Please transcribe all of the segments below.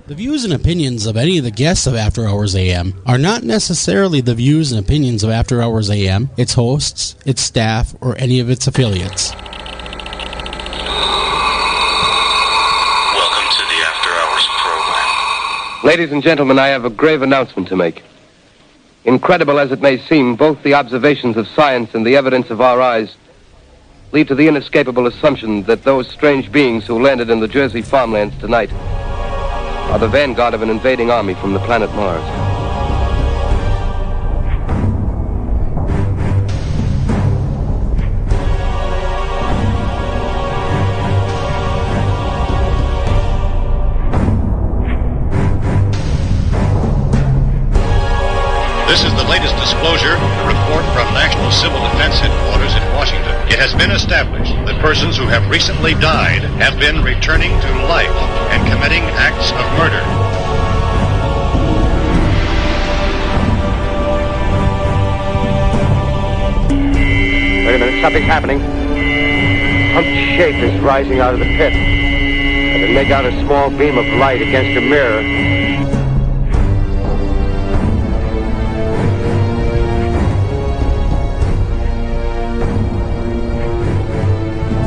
The views and opinions of any of the guests of After Hours AM are not necessarily the views and opinions of After Hours AM, its hosts, its staff, or any of its affiliates. Welcome to the After Hours program. Ladies and gentlemen, I have a grave announcement to make. Incredible as it may seem, both the observations of science and the evidence of our eyes lead to the inescapable assumption that those strange beings who landed in the Jersey farmlands tonight are the vanguard of an invading army from the planet Mars. This is the latest disclosure, a report from National Civil Defense Headquarters in Washington. It has been established that persons who have recently died have been returning to life and committing acts of murder. Wait a minute, something's happening. Some shape is rising out of the pit. I can make out a small beam of light against a mirror.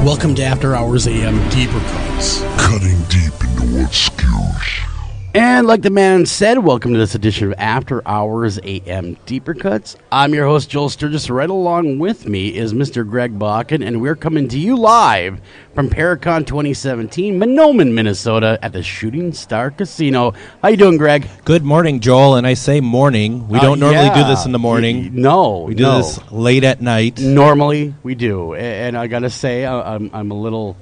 Welcome to After Hours AM Deeper Cuts. Cutting deep into what skews. And like the man said, welcome to this edition of After Hours AM Deeper Cuts. I'm your host, Joel Sturgis. Right along with me is Mr. Greg Bakken, and we're coming to you live from Paracon 2017, Mahnomen, Minnesota, at the Shooting Star Casino. How you doing, Greg? Good morning, Joel. And I say morning. We don't normally do this in the morning. We do this late at night. Normally, we do. And I got to say, I'm a little,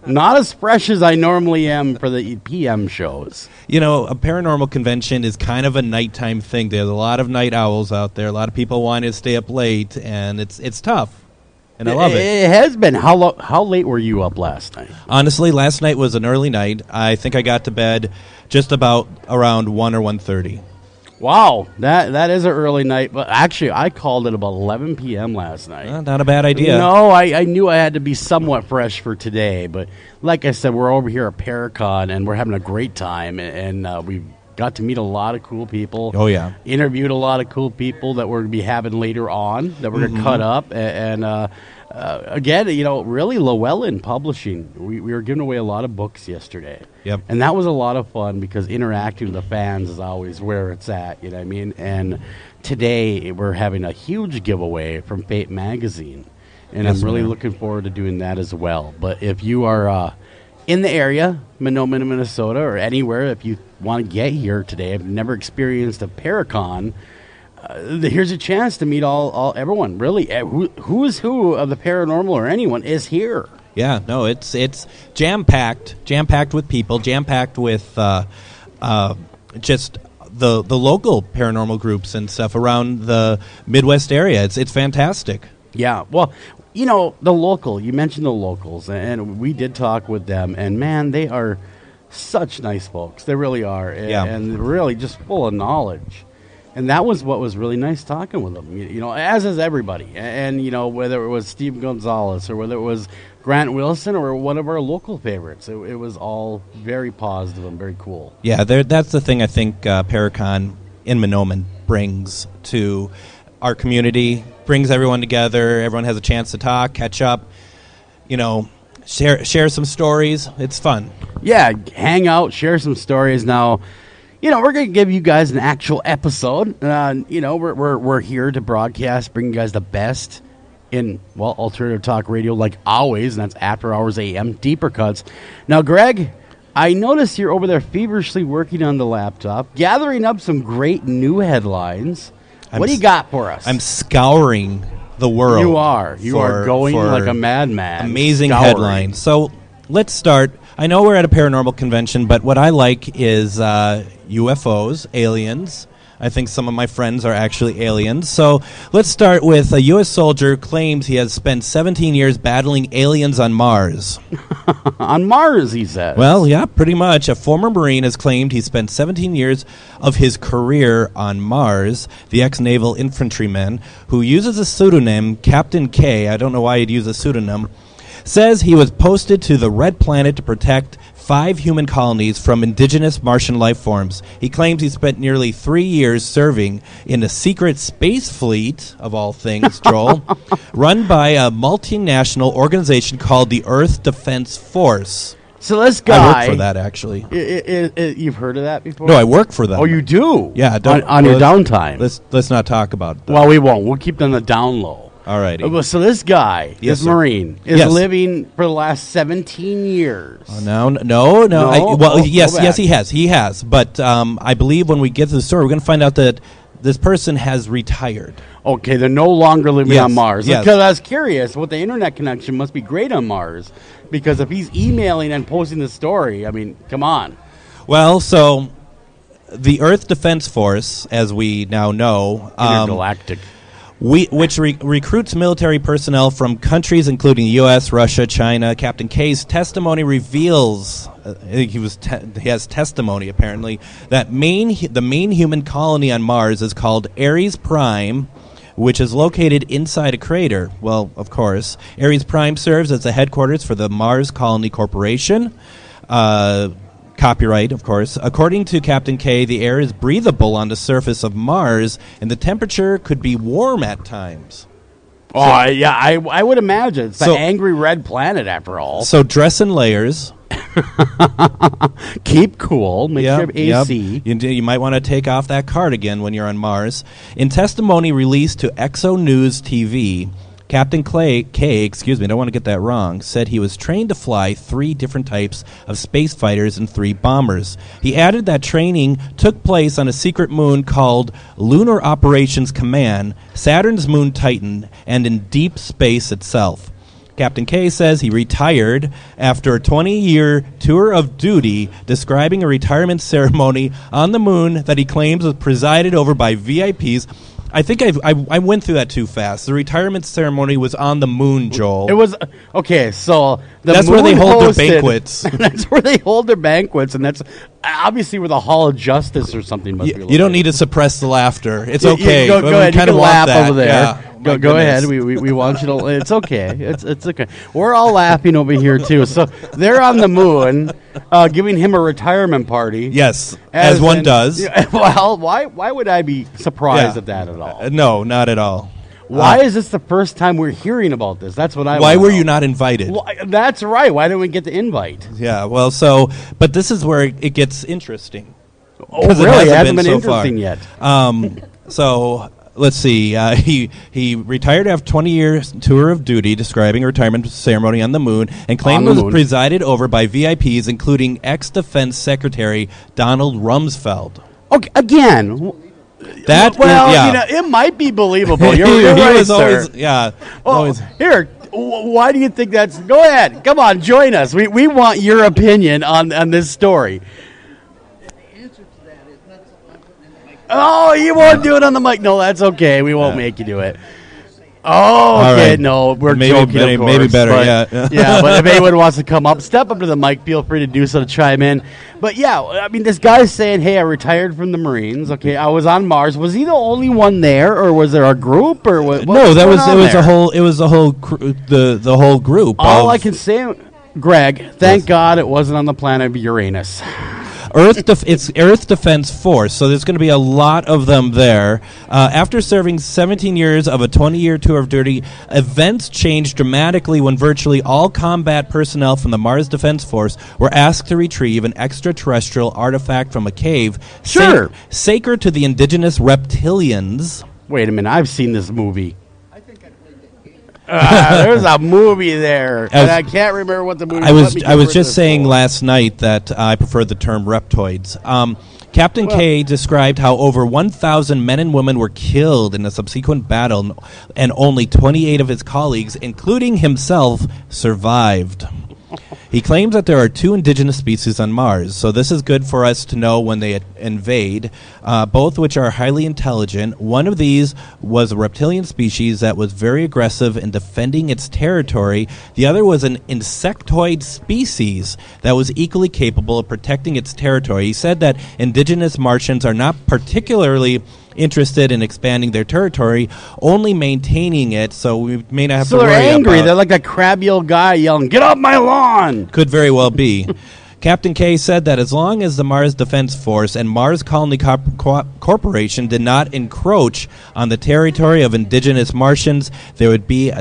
not as fresh as I normally am for the PM shows. A paranormal convention is kind of a nighttime thing. There's a lot of night owls out there. A lot of people want to stay up late, and it's tough. And I love it. It has been. How late were you up last night? Honestly, last night was an early night. I think I got to bed just about around 1 or 1:30. Wow, that is an early night. But actually, I called it about 11 p.m. last night. Not a bad idea. No, I knew I had to be somewhat fresh for today. But like I said, we're over here at Paracon, and we're having a great time. And we've got to meet a lot of cool people. Oh, yeah. Interviewed a lot of cool people that we're going to be having later on that we're going to cut up. And again, really Llewellyn Publishing. We were giving away a lot of books yesterday. Yep. And that was a lot of fun because interacting with the fans is always where it's at, you know what I mean? And today we're having a huge giveaway from Fate Magazine. And Yes, I'm really ma'am. looking forward to doing that as well. But if you are in the area, Mahnomen, Minnesota, or anywhere, if you want to get here today, I've never experienced a Paracon, here's a chance to meet everyone. Really, who is who of the paranormal or anyone is here. Yeah, no, it's jam-packed with people, jam-packed with just the local paranormal groups and stuff around the Midwest area. It's fantastic. Yeah, well, you mentioned the locals, and we did talk with them, and man, they are such nice folks. They really are, and really just full of knowledge. And that was what was really nice talking with them, as is everybody. And, whether it was Steve Gonzalez or whether it was Grant Wilson or one of our local favorites, it was all very positive and very cool. Yeah, that's the thing I think Paracon in Mahnomen brings to our community, brings everyone together. Everyone has a chance to talk, catch up, share some stories. It's fun. Yeah, hang out, share some stories. Now, we're going to give you guys an actual episode. We're here to broadcast, bring you guys the best in, alternative talk radio like always, and that's After Hours AM, Deeper Cuts. Now, Greg, I notice you're over there feverishly working on the laptop, gathering up some great new headlines. What do you got for us? I'm scouring the world. You are. You are going like a madman. Amazing headlines. So let's start. I know we're at a paranormal convention, but what I like is UFOs, aliens. I think some of my friends are actually aliens. So let's start with a U.S. soldier claims he has spent 17 years battling aliens on Mars. On Mars, he says. Well, yeah, pretty much. A former Marine has claimed he spent 17 years of his career on Mars. The ex-naval infantryman, who uses a pseudonym, Captain K, I don't know why he'd use a pseudonym, says he was posted to the Red Planet to protect 5 human colonies from indigenous Martian life forms. He claims he spent nearly 3 years serving in a secret space fleet, of all things, Joel, run by a multinational organization called the Earth Defense Force. So this guy... I work for that, actually. You've heard of that before? No, I work for them. Oh, you do? Yeah. On your downtime? Let's not talk about it. Well, we won't. We'll keep them on the down low. All righty. So this guy, this Marine, is living for the last 17 years. No. Yes, he has. But I believe when we get to the story, we're going to find out that this person has retired. Okay, they're no longer living on Mars. Yes. Because I was curious, with the internet connection must be great on Mars. Because if he's emailing and posting the story, I mean, come on. Well, so the Earth Defense Force, as we now know... Intergalactic. Which recruits military personnel from countries including the U.S., Russia, China. Captain K's testimony reveals he has testimony apparently that the main human colony on Mars is called Ares Prime, which is located inside a crater. Well, of course, Ares Prime serves as the headquarters for the Mars Colony Corporation. Copyright, of course. According to Captain K, the air is breathable on the surface of Mars, and the temperature could be warm at times. Oh, yeah, I would imagine. It's the angry red planet, after all. So dress in layers. Keep cool. Make sure you have AC. You might want to take off that cardigan when you're on Mars. In testimony released to Exo News TV, Captain K, I don't want to get that wrong, said he was trained to fly 3 different types of space fighters and 3 bombers. He added that training took place on a secret moon called Lunar Operations Command, Saturn's moon Titan, and in deep space itself. Captain K says he retired after a 20-year tour of duty, describing a retirement ceremony on the moon that he claims was presided over by VIPs. I think I went through that too fast. The retirement ceremony was on the moon, Joel. It was okay. So that's where they hold their banquets. That's where they hold their banquets, and that's obviously where the Hall of Justice or something must be. You don't need to suppress the laughter. It's okay. Go ahead. You can laugh over there. Yeah. Go ahead. We want you to. It's okay. It's okay. We're all laughing over here too. So they're on the moon, giving him a retirement party. Yes, as one does. Well, why would I be surprised at that at all? No, not at all. Why is this the first time we're hearing about this? That's what I. Why were you not invited? Well, that's right. Why didn't we get the invite? Yeah. Well, but this is where it gets interesting. Oh, really? It hasn't been interesting yet. So. Let's see. He retired after 20 years tour of duty, describing a retirement ceremony on the moon, and claimed it was presided over by VIPs, including ex-Defense Secretary Donald Rumsfeld. Okay, again. It might be believable. You're right, sir. Here. Why do you think that's? Go ahead. Come on, join us. We want your opinion on this story. Oh, you won't do it on the mic. No, that's okay. We won't make you do it. Oh, okay. Right. No, we're joking. Maybe better. Yeah, but if anyone wants to come up, step up to the mic. Feel free to do so to chime in. But yeah, I mean, this guy's saying, "Hey, I retired from the Marines. Okay, I was on Mars. Was he the only one there, or was there a group, or what? No, it was the whole group. All I can say, Greg, thank God it wasn't on the planet Uranus. It's Earth Defense Force, so there's going to be a lot of them there. After serving 17 years of a 20-year tour of duty, events changed dramatically when virtually all combat personnel from the Mars Defense Force were asked to retrieve an extraterrestrial artifact from a cave sacred to the indigenous reptilians. Wait a minute, I've seen this movie. There's a movie there, and I can't remember what the movie was. I was just saying last night that I prefer the term reptoids. Captain K described how over 1,000 men and women were killed in a subsequent battle, and only 28 of his colleagues, including himself, survived. He claims that there are 2 indigenous species on Mars, so this is good for us to know when they invade, both which are highly intelligent. One of these was a reptilian species that was very aggressive in defending its territory. The other was an insectoid species that was equally capable of protecting its territory. He said that indigenous Martians are not particularly interested in expanding their territory, only maintaining it, so we may not have to worry about... So they're angry. They're like a crabby old guy yelling, "Get off my lawn!" Could very well be. Captain K said that as long as the Mars Defense Force and Mars Colony Corporation did not encroach on the territory of indigenous Martians, there would be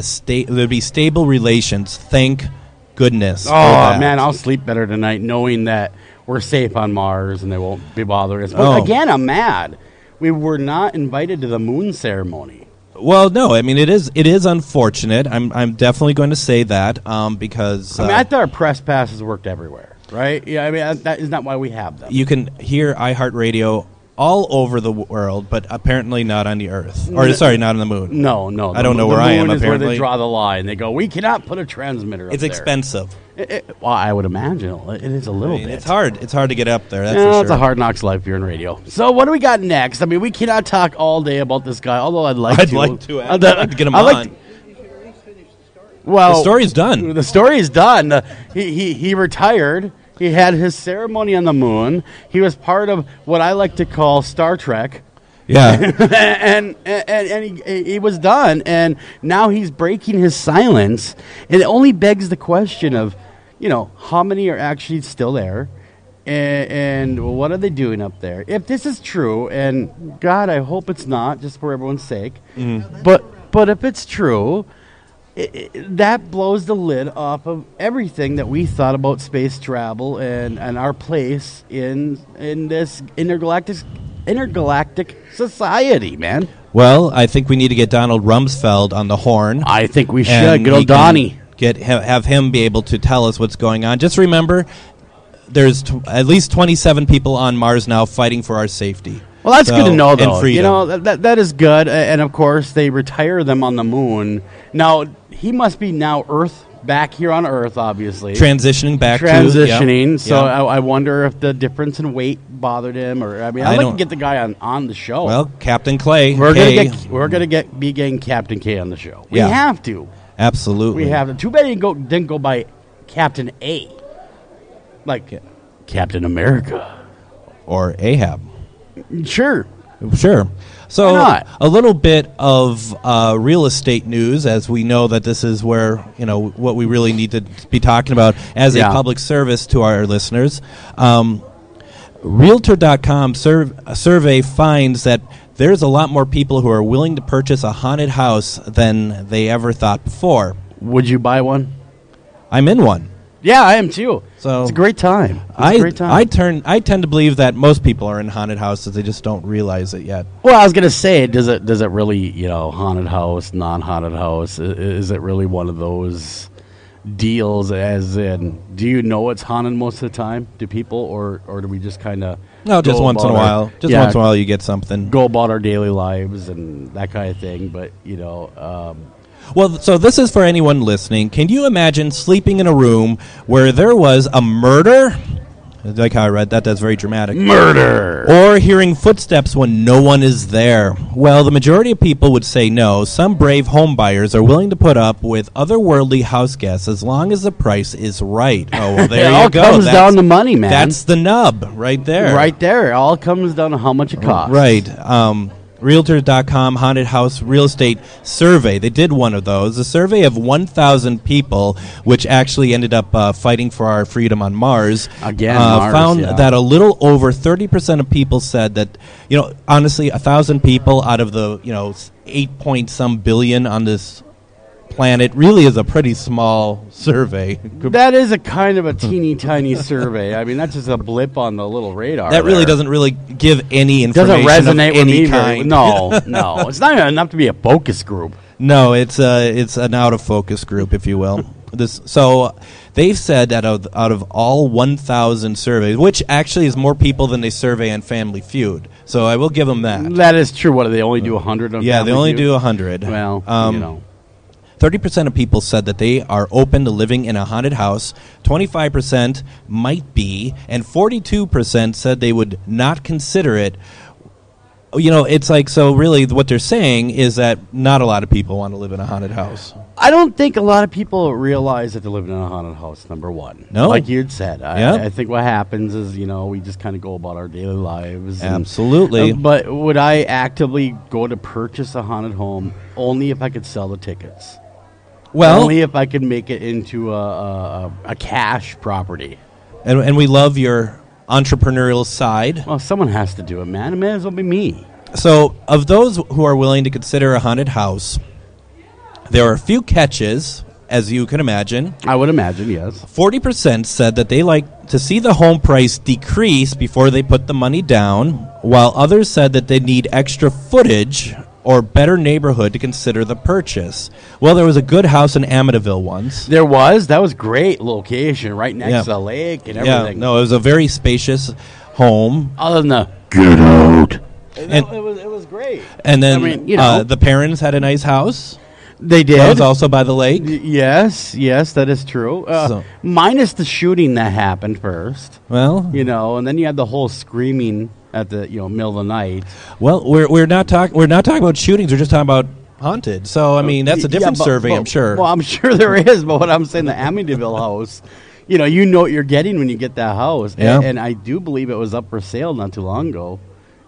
stable relations. Thank goodness. Oh, man, I'll sleep better tonight knowing that we're safe on Mars and they won't be bothering us. But again, I'm mad. We were not invited to the moon ceremony. Well, no, I mean it is unfortunate. I'm definitely going to say that because I thought our press passes worked everywhere. Right? Yeah, I mean, that is not why we have them. You can hear iHeartRadio all over the world, but apparently not on the Earth. Or, sorry, not on the moon. No. I don't know where I am, The moon is apparently. where they draw the line. They go, we cannot put a transmitter up It's there. expensive. Well, I would imagine it is a little bit. It's hard. It's hard to get up there, that's for sure. It's a hard knocks life here in radio. So what do we got next? I mean, we cannot talk all day about this guy, although I'd like to. I'd like to get him on. Well, the story's done. The story is done. He retired. He had his ceremony on the moon. He was part of what I like to call Star Trek. Yeah. and he was done. And now he's breaking his silence. And it only begs the question of, how many are actually still there? And what are they doing up there? If this is true, and God, I hope it's not, just for everyone's sake. Mm. But if it's true, that blows the lid off of everything that we thought about space travel and our place in this intergalactic society, man. Well, I think we need to get Donald Rumsfeld on the horn. I think we should. Good old Donnie. Have him be able to tell us what's going on. Just remember, there's at least 27 people on Mars now fighting for our safety. Well, that's good to know, though. And freedom. That is good. And, of course, they retire them on the moon. Now, he must be now back here on Earth, obviously. Transitioning back. So I wonder if the difference in weight bothered him. Or I'd like to get the guy on the show. Well, Captain Clay. We're going to be getting Captain K on the show. We have to. Absolutely. We have to. Too bad he didn't go by Captain A. Like Captain America. Or Ahab. Sure. So a little bit of real estate news, as we know that this is where, what we really need to be talking about as a public service to our listeners. Realtor.com survey finds that there's a lot more people who are willing to purchase a haunted house than they ever thought before. Would you buy one? I'm in one. Yeah, I am too. So it's a great time. I tend to believe that most people are in haunted houses. They just don't realize it yet. Well, I was going to say, does it really, haunted house, non-haunted house? Is it really one of those deals? As in, do you know it's haunted most of the time? Do people, or do we just kind of just once in a while? Once in a while, you get something. Go about our daily lives and that kind of thing. But Well, so this is for anyone listening. Can you imagine sleeping in a room where there was a murder? Like how I read that, that's very dramatic. Murder! Or hearing footsteps when no one is there. Well, the majority of people would say no. Some brave home buyers are willing to put up with otherworldly house guests as long as the price is right. Oh, well, there you go. It all comes down to money, man. That's the nub right there. Right there. It all comes down to how much it costs. Right. Realtor.com haunted house real estate survey. They did one of those. A survey of 1,000 people, which actually ended up fighting for our freedom on Mars. Again, Mars, found that a little over 30% of people said that, honestly, 1,000 people out of the, 8-point-some billion on this planet really is a pretty small survey. That is a kind of a teeny tiny survey. I mean, that's just a blip on the little radar. That really doesn't really give any information. Doesn't resonate of with any me. kind. No. It's not even enough to be a focus group. No, it's an out of focus group, if you will. So they've said that out of all 1,000 surveys, which actually is more people than they survey on Family Feud. So I will give them that. That is true. What do they only do 100 on? Yeah, they only do 100. Well, 30% of people said that they are open to living in a haunted house. 25% might be, and 42% said they would not consider it. It's like, so really what they're saying is that not a lot of people want to live in a haunted house. I don't think a lot of people realize that they're living in a haunted house, number one. No. Like you'd said. I think what happens is, we just kind of go about our daily lives. Absolutely. But would I actively go to purchase a haunted home only if I could sell the tickets? Well, only if I could make it into a cash property. And we love your entrepreneurial side. Well, someone has to do it, man. It may as well be me. So, of those who are willing to consider a haunted house, there are a few catches, as you can imagine. I would imagine, yes. 40% said that they like to see the home price decrease before they put the money down, while others said that they need extra footage or better neighborhood to consider the purchase. Well, there was a good house in Amityville once. There was. That was great location, right next to the lake and everything. Yeah, no, it was a very spacious home. Other than the Get out. it was great. And then I mean, you know, the parents had a nice house. they did. That was also by the lake. Yes, that is true. Minus the shooting that happened first, Well, you know, and then you had the whole screaming at the middle of the night. well, we're not talking about shootings. We're just talking about haunted. So I mean, that's a different survey, I'm sure. Well, I'm sure there is, but what I'm saying, the Amityville house, you know what you're getting when you get that house. Yeah. And I do believe it was up for sale not too long ago,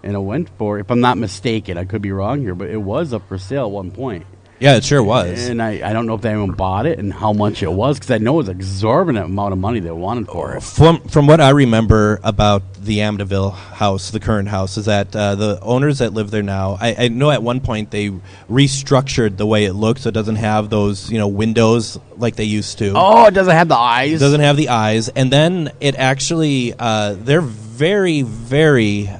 and it went for, if I'm not mistaken, I could be wrong here, but it was up for sale at one point. Yeah, it sure was. And I don't know if anyone bought it and how much it was, because I know it was an exorbitant amount of money they wanted for it. From what I remember about the Amityville house, the current house, is that the owners that live there now, I know at one point they restructured the way it looks so it doesn't have those windows like they used to. Oh, it doesn't have the eyes? It doesn't have the eyes. And then it actually, they're very, very...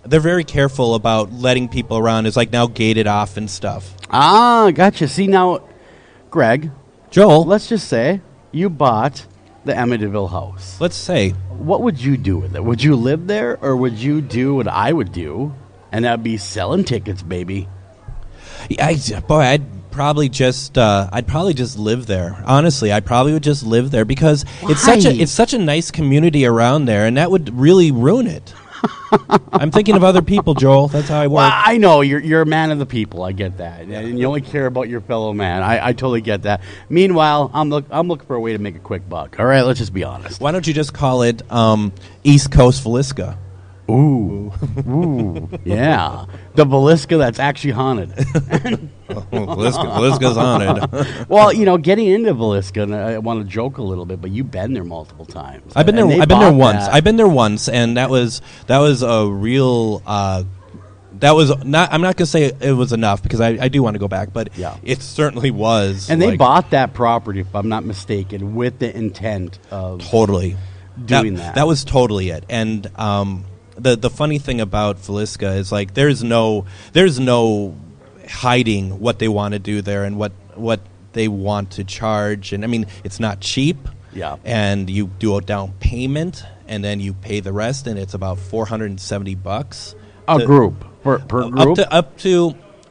they're very careful about letting people around. It's like now gated off and stuff. Ah, gotcha. See, now, Greg, Joel, let's just say you bought the Amityville house. let's say, What would you do with it? Would you live there, or would you do what I would do, and that'd be selling tickets, baby? I'd probably just live there. Honestly, I probably would just live there because Why? it's such a nice community around there, and that would really ruin it. I'm thinking of other people, Joel. That's how I work. Well, I know you're a man of the people. I get that, and you only care about your fellow man. I totally get that. Meanwhile, I'm looking for a way to make a quick buck. All right, let's just be honest. Why don't you just call it East Coast Villisca? Ooh, yeah, the Villisca that's actually haunted. Villisca's haunted. Well, getting into Villisca, and I want to joke a little bit, but you've been there multiple times. I've been there. And they I've been there bought once. that. I've been there once, and that was a real. That was not. I'm not going to say it was enough because I do want to go back, but Yeah. it certainly was. And they bought that property, if I'm not mistaken, with the intent of totally doing that. That was totally it. And the funny thing about Villisca is like there's no hiding what they want to do there and what they want to charge. And I mean, it's not cheap. Yeah. And you do a down payment and then you pay the rest, and it's about $470 a group per group.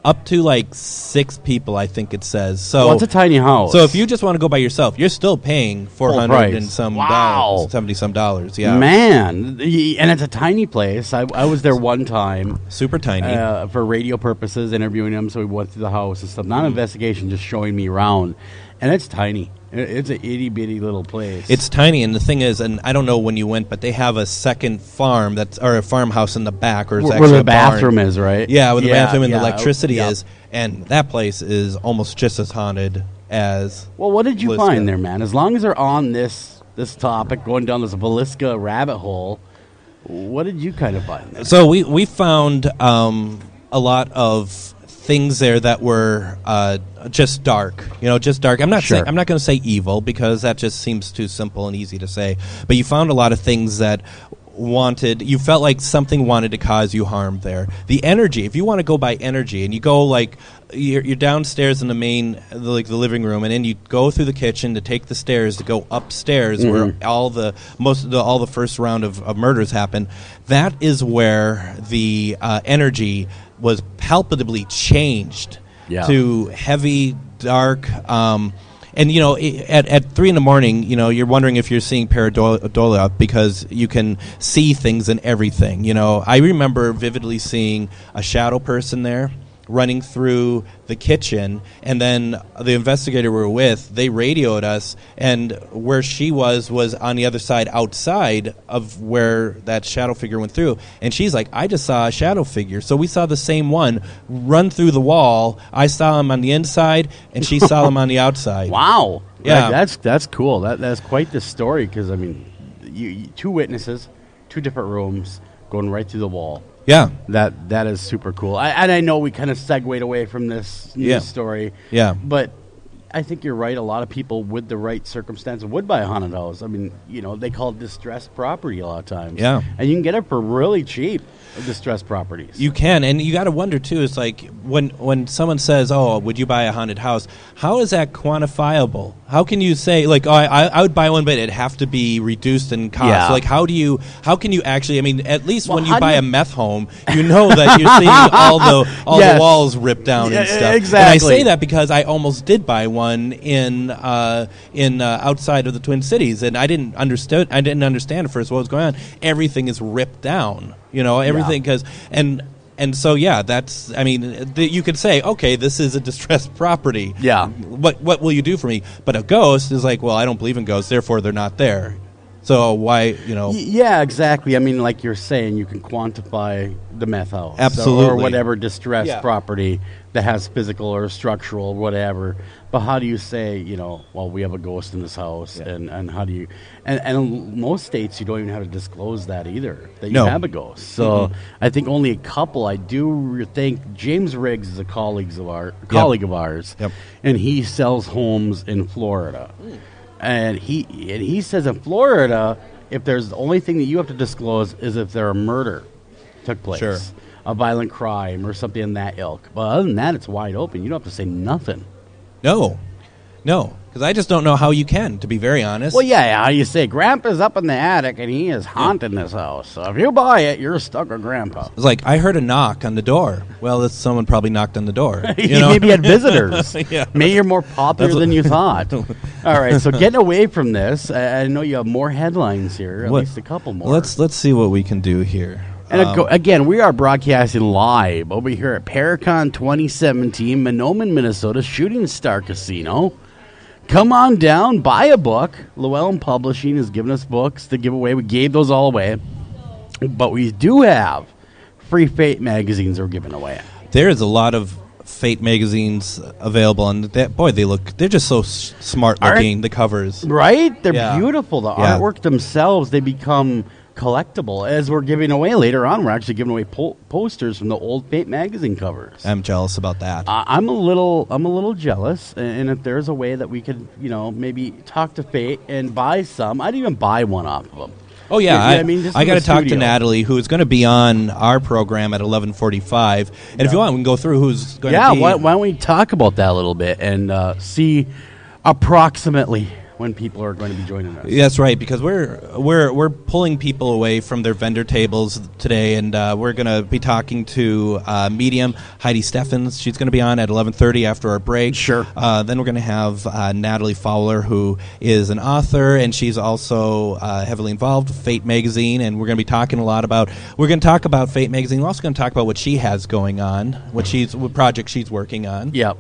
Up to like 6 people, I think it says. So Well, it's a tiny house. So if you just want to go by yourself, you're still paying $400 price. and some Wow. dollars, $70. Yeah, Man, and it's a tiny place. I was there one time super tiny. for radio purposes, interviewing them. So we went through the house and stuff. Not an investigation, just showing me around. And it's tiny. It's an itty bitty little place. It's tiny, and the thing is, and I don't know when you went, but they have a second farm or a farmhouse in the back, or it's where actually the a bathroom barn. is, right? Yeah, where the bathroom and the yeah, electricity yeah. is, and that place is almost just as haunted as. Well, what did you Villisca. find there, man? As long as they're on this topic, going down this Villisca rabbit hole, what did you kind of find there? So we found a lot of things there that were just dark, just dark. I'm not going to say evil because that just seems too simple and easy to say. But you found a lot of things that you felt like something wanted to cause you harm there. The energy, if you want to go by energy, and you go like you're downstairs in the main, the living room, and then you go through the kitchen to take the stairs to go upstairs where all the first round of murders happen. That is where the energy was palpably changed to heavy, dark, and at 3 a.m, you're wondering if you're seeing pareidolia because you can see things and everything. I remember vividly seeing a shadow person there running through the kitchen, and then the investigator we were with, they radioed us, and where she was on the other side, outside of where that shadow figure went through, and she's like, I just saw a shadow figure. So we saw the same one run through the wall. I saw him on the inside, and she saw him on the outside. Wow. Yeah, that's cool. That's quite the story because I mean, you two witnesses, two different rooms going right through the wall. Yeah, that is super cool. I know we kind of segued away from this news story. Yeah, but I think you're right. A lot of people with the right circumstances would buy a haunted house. I mean, they call it distressed property a lot of times. Yeah, and you can get it for really cheap. Distressed properties. You can, and you got to wonder too. It's like when someone says, "Oh, would you buy a haunted house?" How is that quantifiable? How can you say like, "Oh, I would buy one, but it'd have to be reduced in cost"? Yeah. Like, how can you actually? I mean, at least when you buy a meth home, you know that you're seeing all the walls ripped down and stuff. Exactly. And I say that because I almost did buy one in outside of the Twin Cities, and I didn't understand at first what was going on. Everything is ripped down. Everything because and so that's I mean you could say okay, this is a distressed property. Yeah. What will you do for me? But a ghost is like, well, I don't believe in ghosts, therefore they're not there. So why Yeah, exactly. I mean, like you're saying, you can quantify the meth house, absolutely, or whatever distressed property that has physical or structural or whatever. But how do you say, well, we have a ghost in this house, and how do you? And in most states, you don't even have to disclose that either, that you have a ghost. So I think only a couple. I do think James Riggs is a colleague of ours, and he sells homes in Florida. And he says in Florida, if there's the only thing that you have to disclose is if there a murder took place, a violent crime or something in that ilk. But other than that, it's wide open. You don't have to say nothing. No, because I just don't know how you can, to be very honest. Well, how you say, Grandpa's up in the attic and he is haunting this house. So if you buy it, you're stuck with Grandpa. It's like, I heard a knock on the door. Well, someone probably knocked on the door. Maybe had visitors. Maybe you're more popular than you thought. All right, so getting away from this, I know you have more headlines here, at least a couple more. Let's see what we can do here. And again, we are broadcasting live over here at Paracon 2017, Mahnomen, Minnesota, Shooting Star Casino. Come on down, buy a book. Llewellyn Publishing is giving us books to give away. We gave those all away. But we do have free Fate magazines we're giving away. There is a lot of Fate magazines available, and they're just so smart looking, the covers. Right? They're beautiful. The artwork themselves, they become collectible. As we're giving away later on, we're actually giving away posters from the old Fate magazine covers. I'm jealous about that. I'm a little jealous, and if there's a way that we could, maybe talk to Fate and buy some, I'd even buy one off of them. Oh yeah, I got to talk to studio. Natalie, who's going to be on our program at 11:45, and if you want, we can go through who's going to be. Yeah, why don't we talk about that a little bit and see approximately when people are going to be joining us. That's right, because we're pulling people away from their vendor tables today, and we're going to be talking to medium Heidi Steffens. She's going to be on at 11:30 after our break. Sure. Then we're going to have Natalie Fowler, who is an author, and she's also heavily involved with Fate Magazine, and we're going to be talking a lot about. We're going to talk about Fate Magazine. We're also going to talk about what she has going on, what project she's working on. Yep.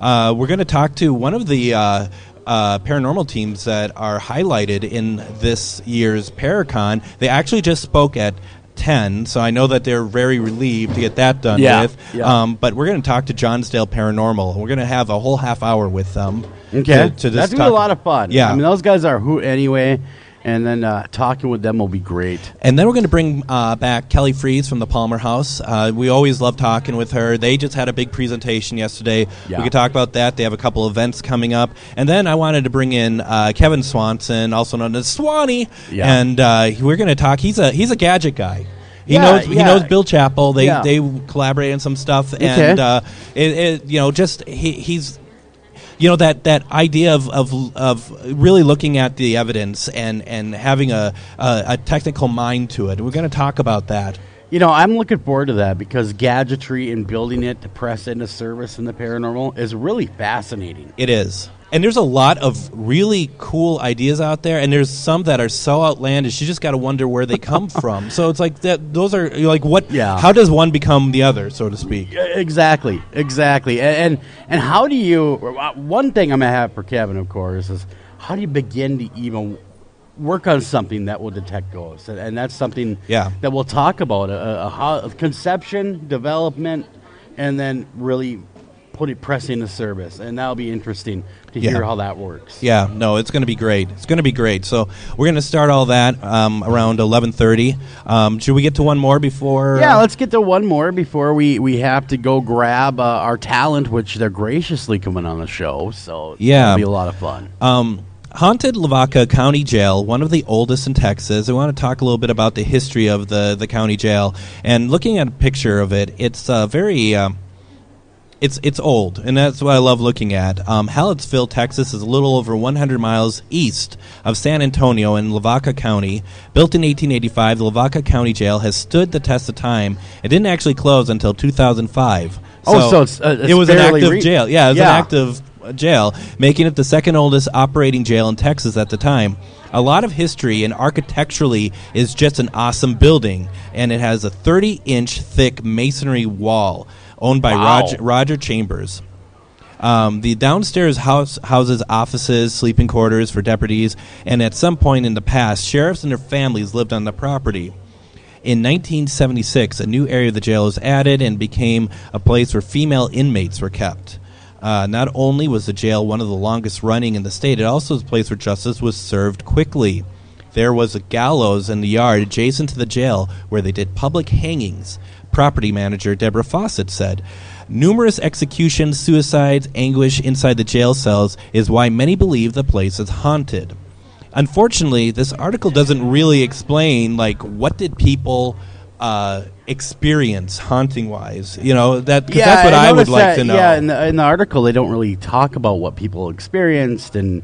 We're going to talk to one of the paranormal teams that are highlighted in this year's Paracon. They actually just spoke at 10, so I know that they're very relieved to get that done with. Yeah. But we're going to talk to Johnsdale Paranormal. We're going to have a whole half hour with them. Okay. To That's going to be a lot of fun. Yeah. I mean, those guys are a hoot anyway, and then talking with them will be great. And then we're going to bring back Kelley Freese from the Palmer House. We always love talking with her. They just had a big presentation yesterday. Yeah. We could talk about that. They have a couple events coming up. And then I wanted to bring in Kevin Swanson, also known as Swanee. Yeah. And we're going to talk. He's a gadget guy. He knows Bill Chappell. They collaborate on some stuff. Okay. And he's that idea of really looking at the evidence and having a technical mind to it. We're going to talk about that. I'm looking forward to that because gadgetry and building it to press into service in the paranormal is really fascinating. It is. And there's a lot of really cool ideas out there, and there's some that are so outlandish, you just got to wonder where they come from. So it's like that. Those are like what? Yeah. How does one become the other, so to speak? Exactly. And how do you? One thing I'm gonna have for Kevin, of course, is how do you begin to even work on something that will detect ghosts? And that's something that we'll talk about: how conception, development, and then really pressing the service, and that'll be interesting to hear how that works. Yeah, no, it's going to be great. It's going to be great. So we're going to start all that around 11:30. Should we get to one more before? Yeah, let's get to one more before we have to go grab our talent, which they're graciously coming on the show. So it'll be a lot of fun. Haunted Lavaca County Jail, one of the oldest in Texas. I want to talk a little bit about the history of the county jail. And looking at a picture of it, it's very... It's old, and that's what I love looking at. Hallettsville, Texas is a little over 100 miles east of San Antonio in Lavaca County. Built in 1885, the Lavaca County Jail has stood the test of time. It didn't actually close until 2005. So it was an active jail. Yeah, it was an active jail, making it the second oldest operating jail in Texas at the time. A lot of history, and architecturally is just an awesome building, and it has a 30-inch thick masonry wall owned by Roger Chambers. The downstairs houses offices, sleeping quarters for deputies, and at some point in the past, sheriffs and their families lived on the property. In 1976, a new area of the jail was added and became a place where female inmates were kept. Not only was the jail one of the longest running in the state, it also was a place where justice was served quickly. There was a gallows in the yard adjacent to the jail where they did public hangings. Property manager Deborah Fawcett said, "Numerous executions, suicides, anguish inside the jail cells is why many believe the place is haunted." Unfortunately, this article doesn't really explain, like, what did people experience haunting-wise. You know, that's what I would like to know. Yeah, in the article, they don't really talk about what people experienced, and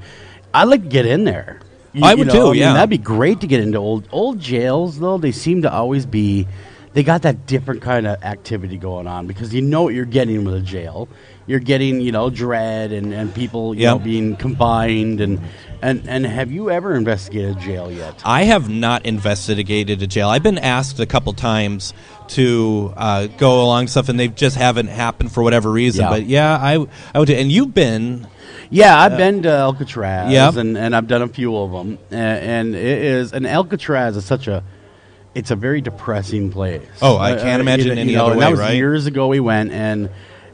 I'd like to get in there. I would too, yeah. That'd be great to get into old jails, though. They seem to always be... They got that different kind of activity going on because you know what you're getting with a jail. You're getting, dread and people, being combined. And have you ever investigated a jail yet? I have not investigated a jail. I've been asked a couple times to go along stuff, and they just haven't happened for whatever reason. Yeah. But I would. And you've been. Yeah, I've been to Alcatraz, and I've done a few of them. And Alcatraz is such a... It's a very depressing place. Oh, I can't imagine any other way, that was right? Years ago we went, and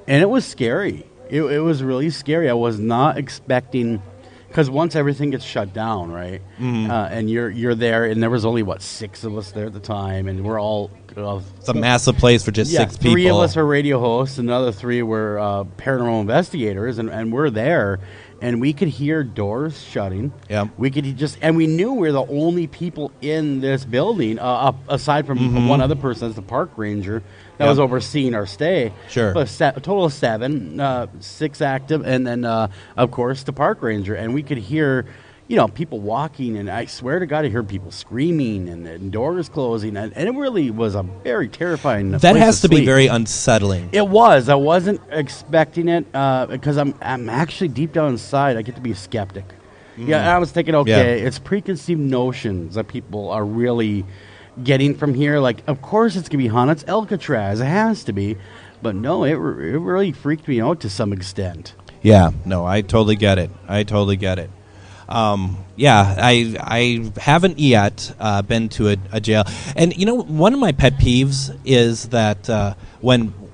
it was scary. It was really scary. I was not expecting, because once everything gets shut down, right, and you're there, and there was only, 6 of us there at the time, and we're all... it's a massive place for just 6 people. 3 of us are radio hosts, and the other 3 were paranormal investigators, and we're there. And we could hear doors shutting. Yeah, we could and we knew we were the only people in this building, aside from one other person, that's the park ranger that was overseeing our stay. Sure, but a total of 7, 6 active, and then of course the park ranger. And we could hear, people walking, and I swear to God, I heard people screaming and doors closing, and it really was a very terrifying. That has to be very unsettling. It was. I wasn't expecting it because I'm actually deep down inside. I get to be a skeptic. Yeah, I was thinking, it's preconceived notions that people are really getting from here. Like, of course it's gonna be haunted. It's Alcatraz. It has to be. But no, it really freaked me out to some extent. Yeah. No, I totally get it. I haven't yet been to a jail. And, one of my pet peeves is that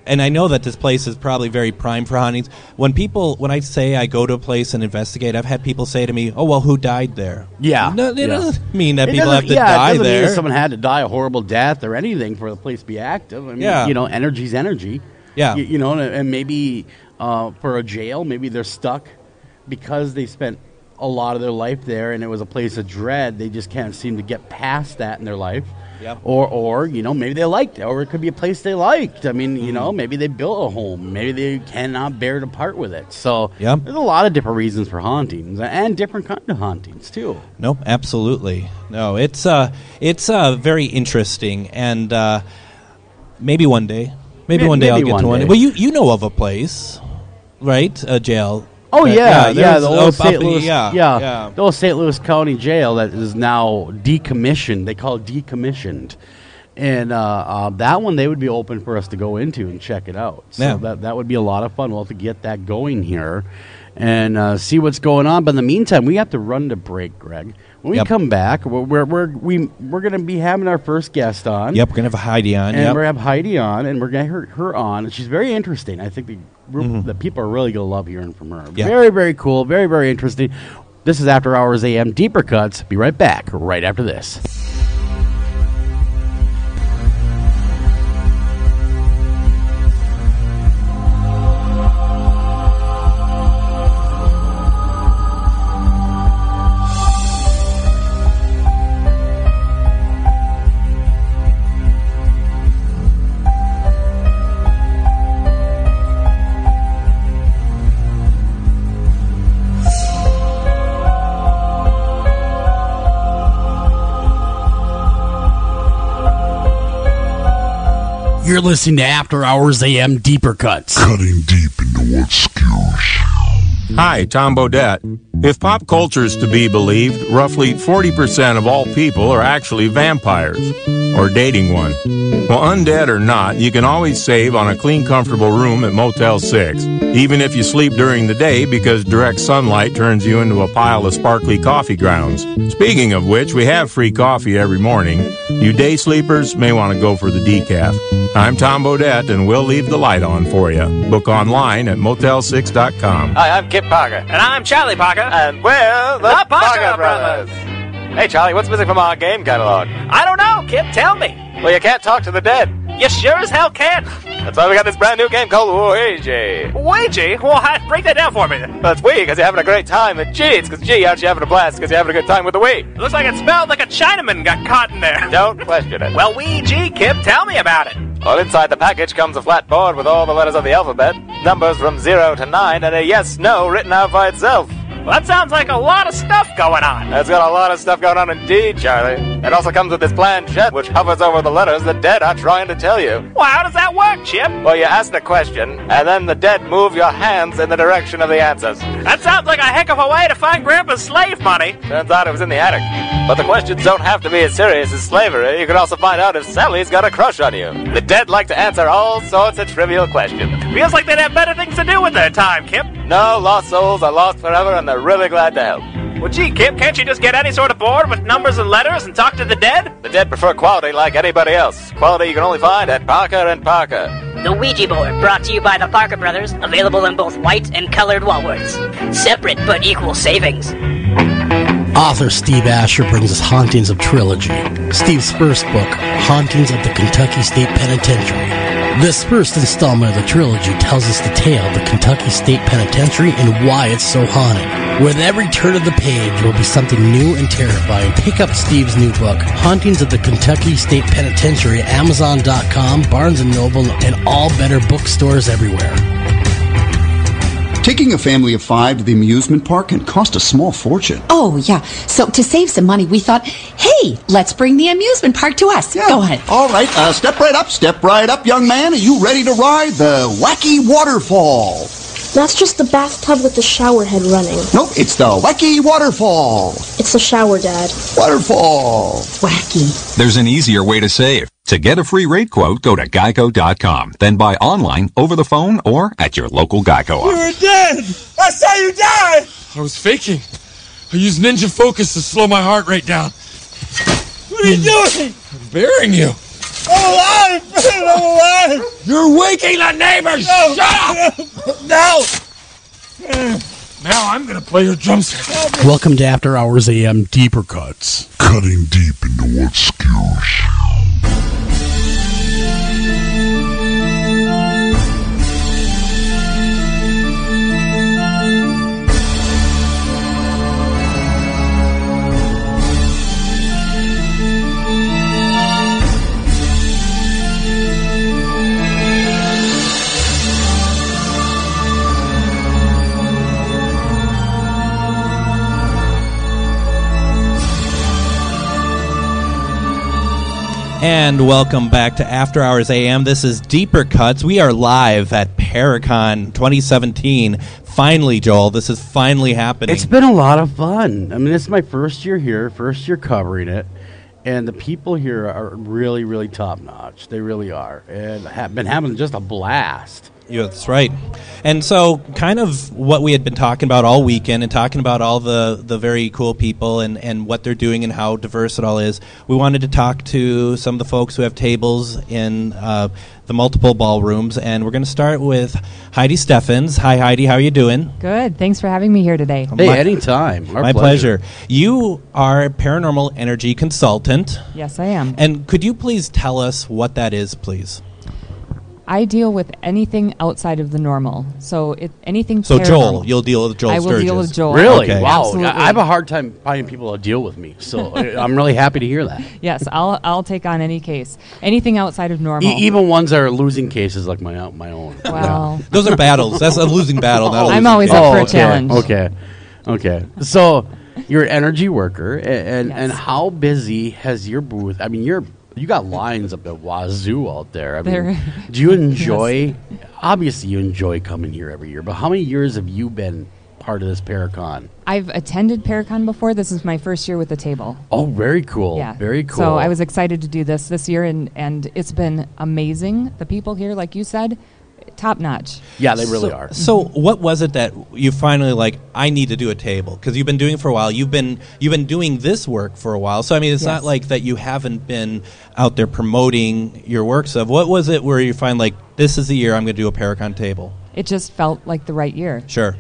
and I know that this place is probably very prime for hauntings. When I say I go to a place and investigate, I've had people say to me, "Oh, well, who died there?" Yeah. No, it doesn't mean that people have to die it doesn't there. Mean someone had to die a horrible death or anything for the place to be active. I mean, energy's energy. Yeah. And maybe for a jail, maybe they're stuck because they spent a lot of their life there, and it was a place of dread. They just can't seem to get past that in their life. Yep. Or maybe they liked it, or it could be a place they liked. I mean, maybe they built a home. Maybe they cannot bear to part with it. So there's a lot of different reasons for hauntings, and different kind of hauntings too. Nope, absolutely. No, it's very interesting, and maybe one day, I'll get to one. Well, you know of a place, right? A jail. Oh, the old St. Louis, the old St. Louis County Jail that is now decommissioned. They call it decommissioned, and that one they would be open for us to go into and check it out. So that would be a lot of fun. We'll have to get that going here and see what's going on. But in the meantime, we have to run to break, Greg. When we come back, we're going to be having our first guest on. Yep, we're going to have Heidi on. And we're going to have Heidi on, and we're going to have her on. And she's very interesting. I think the people are really going to love hearing from her. Yep. Very, very cool. Very, very interesting. This is After Hours AM Deeper Cuts. Be right back right after this. You're listening to After Hours AM Deeper Cuts. Cutting deep into what skews. Hi, Tom Bodette. If pop culture is to be believed, roughly 40% of all people are actually vampires, or dating one. Well, undead or not, you can always save on a clean, comfortable room at Motel 6, even if you sleep during the day because direct sunlight turns you into a pile of sparkly coffee grounds. Speaking of which, we have free coffee every morning. You day sleepers may want to go for the decaf. I'm Tom Bodette, and we'll leave the light on for you. Book online at motel6.com. Hi, I'm Kip Parker. And I'm Charlie Parker. And we're the Parker Brothers. Hey, Charlie, what's missing from our game catalog? I don't know, Kip. Tell me. Well, you can't talk to the dead. You sure as hell can. That's why we got this brand new game called Ouija. Ouija? Well, break that down for me. Well, it's Wii because you're having a great time. And G, it's because G, aren't you having a blast because you're having a good time with the Wii. It looks like it smelled like a Chinaman got caught in there. Don't question it. Well, Ouija, Kip, tell me about it. Well, inside the package comes a flat board with all the letters of the alphabet, numbers from 0 to 9, and a yes-no written out by itself. Well, that sounds like a lot of stuff going on. It's got a lot of stuff going on indeed, Charlie. It also comes with this planchette, which hovers over the letters the dead are trying to tell you. Well, how does that work, Chip? Well, you ask the question, and then the dead move your hands in the direction of the answers. That sounds like a heck of a way to find Grandpa's slave money. Turns out it was in the attic. But the questions don't have to be as serious as slavery. You can also find out if Sally's got a crush on you. The dead like to answer all sorts of trivial questions. Feels like they'd have better things to do with their time, Kip. No, lost souls are lost forever, and they're really glad to help. Well, gee, Kip, can't you just get any sort of board with numbers and letters and talk to the dead? The dead prefer quality like anybody else. Quality you can only find at Parker & Parker. The Ouija board, brought to you by the Parker Brothers, available in both white and colored wallworks. Separate but equal savings. Author Steve Asher brings us Hauntings of Trilogy. Steve's first book, Hauntings of the Kentucky State Penitentiary. This first installment of the trilogy tells us the tale of the Kentucky State Penitentiary and why it's so haunted. With every turn of the page will be something new and terrifying. Pick up Steve's new book, Hauntings of the Kentucky State Penitentiary, at Amazon.com, Barnes & Noble, and all better bookstores everywhere. Taking a family of 5 to the amusement park can cost a small fortune. Oh, yeah. So to save some money, we thought, hey, let's bring the amusement park to us. Yeah. Go ahead. All right, step right up, young man. Are you ready to ride the Wacky Waterfall? That's just the bathtub with the shower head running. Nope, it's the Wacky Waterfall. It's the shower, Dad. Waterfall. Wacky. There's an easier way to save. To get a free rate quote, go to Geico.com. Then buy online, over the phone, or at your local Geico office. You were dead! I saw you die! I was faking. I used ninja focus to slow my heart rate down. What are you doing? I'm burying you. I'm alive! I'm alive! You're waking the neighbors! No. Shut up! No! Now I'm gonna play your drum set. Welcome to After Hours AM Deeper Cuts. Cutting deep into what skews. And welcome back to After Hours AM. This is Deeper Cuts. We are live at Paracon 2017. Finally, Joel, this is finally happening. It's been a lot of fun. I mean, this is my first year here, first year covering it. And the people here are really, really top-notch. They really are. And have been having just a blast. Yeah, that's right. And so kind of what we had been talking about all weekend and talking about all the very cool people and what they're doing and how diverse it all is, we wanted to talk to some of the folks who have tables in the multiple ballrooms. And we're going to start with Heidi Steffens. Hi, Heidi. How are you doing? Good. Thanks for having me here today. Hey, anytime. My pleasure. You are a paranormal energy consultant. Yes, I am. And could you please tell us what that is, please? I deal with anything outside of the normal. So anything So paranormal. Joel, you'll deal with Joel I will Sturgis. deal with Joel. Really? Okay. Wow. Absolutely. I have a hard time finding people to deal with me, so I'm really happy to hear that. Yes, I'll take on any case. Anything outside of normal. Even ones that are losing cases like my own. Well. Those are battles. That's a losing battle. Not a I'm losing always case. up for a challenge. Okay. So you're an energy worker, and Yes. how busy has your booth? I mean, you got lines up at Wazoo out there. I mean, do you enjoy? Obviously, you enjoy coming here every year. But how many years have you been part of this Paracon? I've attended Paracon before. This is my first year with the table. Oh, very cool. Yeah. Very cool. So I was excited to do this year, and it's been amazing. The people here, like you said, top notch. Yeah, they really are. So what was it that you finally I need to do a table? Because you've been doing it for a while. You've been doing this work for a while. So I mean, it's Yes. not like that you haven't been out there promoting your works of. What was it where you find this is the year I'm going to do a Paracon table? It just felt like the right year. Sure.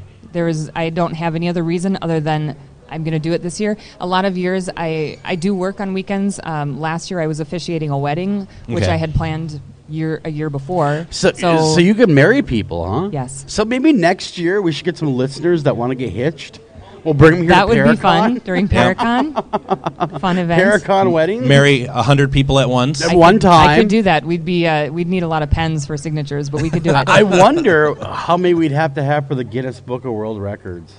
I don't have any other reason other than I'm going to do it this year. A lot of years I do work on weekends. Last year I was officiating a wedding, which Okay. I had planned a year before. So you can marry people, huh? Yes. So maybe next year we should get some listeners that want to get hitched. We'll bring them here That to would Paracon. be fun during Paracon. Fun events. Paracon wedding. Marry 100 people at once. At one time. I could do that. We'd need a lot of pens for signatures, but we could do it. I wonder how many we'd have to have for the Guinness Book of World Records.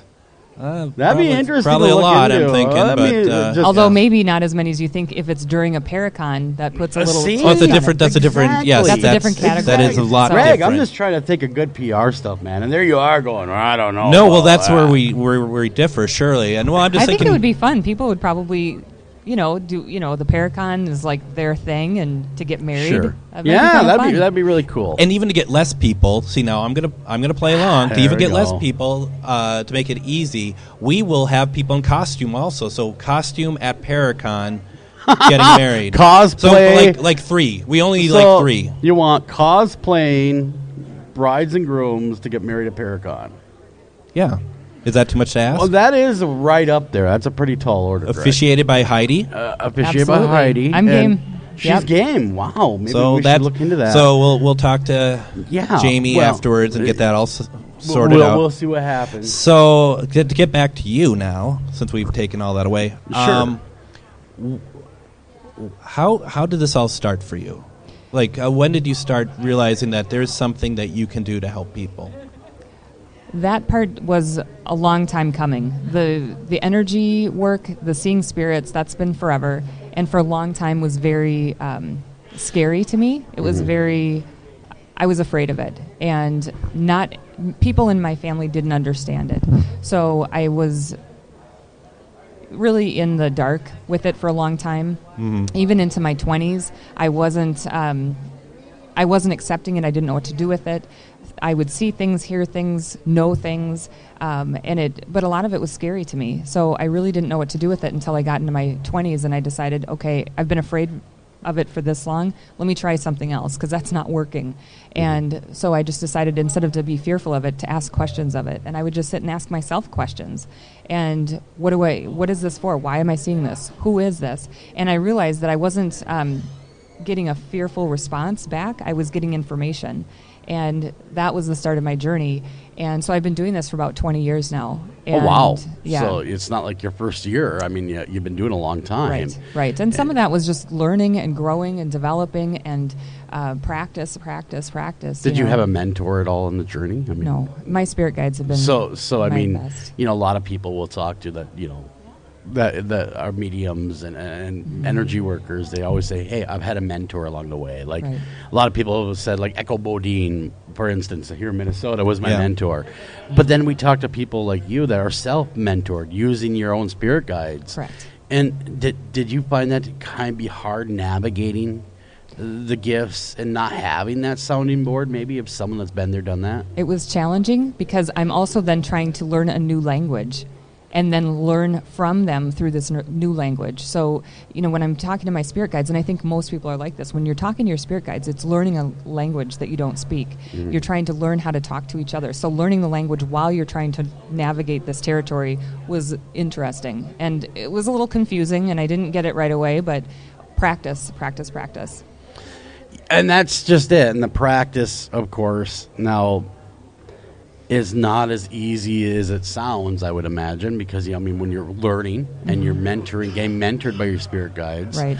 That'd be interesting. Probably to a look lot, into. I'm thinking. Although maybe not as many as you think. If it's during a Paracon, that puts a little. That's a different. That's a different. Yes, that's a different category. That is a lot. Greg, different. I'm just trying to think of good PR stuff, man. And there you are going. I don't know. No, well, that's where we differ, surely. And well, I'm just I thinking think it would be fun. People would probably, do the Paracon is like their thing, and to get married. Sure. Yeah, that'd be really cool. And even to get less people. See, now I'm gonna play along. To There even we get less go. people, to make it easy, we will have people in costume also. So costume at Paracon, getting married. Cosplay. So like 3. We only need So 3. You want cosplaying brides and grooms to get married at Paracon. Yeah. Is that too much to ask? Well, that is right up there. That's a pretty tall order. Greg. Officiated by Heidi. Officiated by Absolutely. Heidi. I'm and game. She's Yep. game. Wow. Maybe So we should look into that. So we'll talk to Jamie well, afterwards and get that all sorted out. We'll see what happens. So to get back to you now, since we've taken all that away. Sure. How did this all start for you? When did you start realizing that there's something that you can do to help people? That part was a long time coming. The energy work, the seeing spirits, that's been forever, and for a long time was very scary to me. It was I was afraid of it, and people in my family didn't understand it. So I was really in the dark with it for a long time. Even into my 20s, I wasn't accepting it. I didn't know what to do with it. I would see things, hear things, know things, but a lot of it was scary to me. So I really didn't know what to do with it until I got into my 20s, and I decided, okay, I've been afraid of it for this long. Let me try something else, because that's not working. And so I just decided, instead of to be fearful of it, to ask questions of it. And I would just sit and ask myself questions. And what is this for? Why am I seeing this? Who is this? And I realized that I wasn't getting a fearful response back. I was getting information. And that was the start of my journey. And so I've been doing this for about 20 years now. And wow. Yeah. So it's not like your first year. I mean, you've been doing it a long time. Right. And some of that was just learning and growing and developing and practice. Did you have a mentor at all in the journey? I mean, no. My spirit guides have been So I my mean, best. a lot of people will talk to that, that are mediums and energy workers. They always say, hey, I've had a mentor along the way. A lot of people have said, Echo Bodine, for instance, here in Minnesota, was my mentor. But then we talk to people like you that are self-mentored, using your own spirit guides. Correct. And did you find that to kind of be hard navigating the gifts and not having that sounding board, maybe, of someone that's been there, done that? It was challenging because I'm also then trying to learn a new language and then learn from them through this new language. So, when I'm talking to my spirit guides, and I think most people are like this, when you're talking to your spirit guides, it's learning a language that you don't speak. Mm-hmm. You're trying to learn how to talk to each other. So learning the language while you're trying to navigate this territory was interesting. And it was a little confusing, and I didn't get it right away, but practice. And that's just it. And the practice, of course, now is not as easy as it sounds, I would imagine, because when you're learning and you're getting mentored by your spirit guides. Right.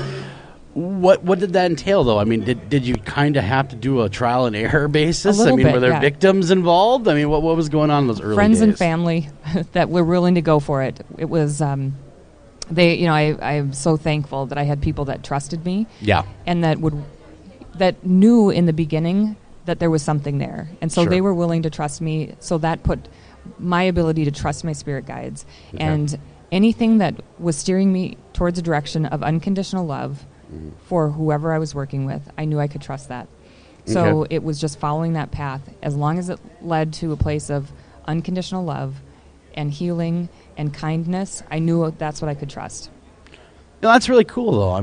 What did that entail, though? Did you kind of have to do a trial and error basis? A little bit, were there victims involved? What was going on in those early Friends days? and family that were willing to go for it. It was I'm so thankful that I had people that trusted me. Yeah. And that knew in the beginning that there was something there. And so they were willing to trust me. So that put my ability to trust my spirit guides. Okay. And anything that was steering me towards a direction of unconditional love for whoever I was working with, I knew I could trust that. So it was just following that path. As long as it led to a place of unconditional love and healing and kindness, I knew that's what I could trust. That's really cool, though.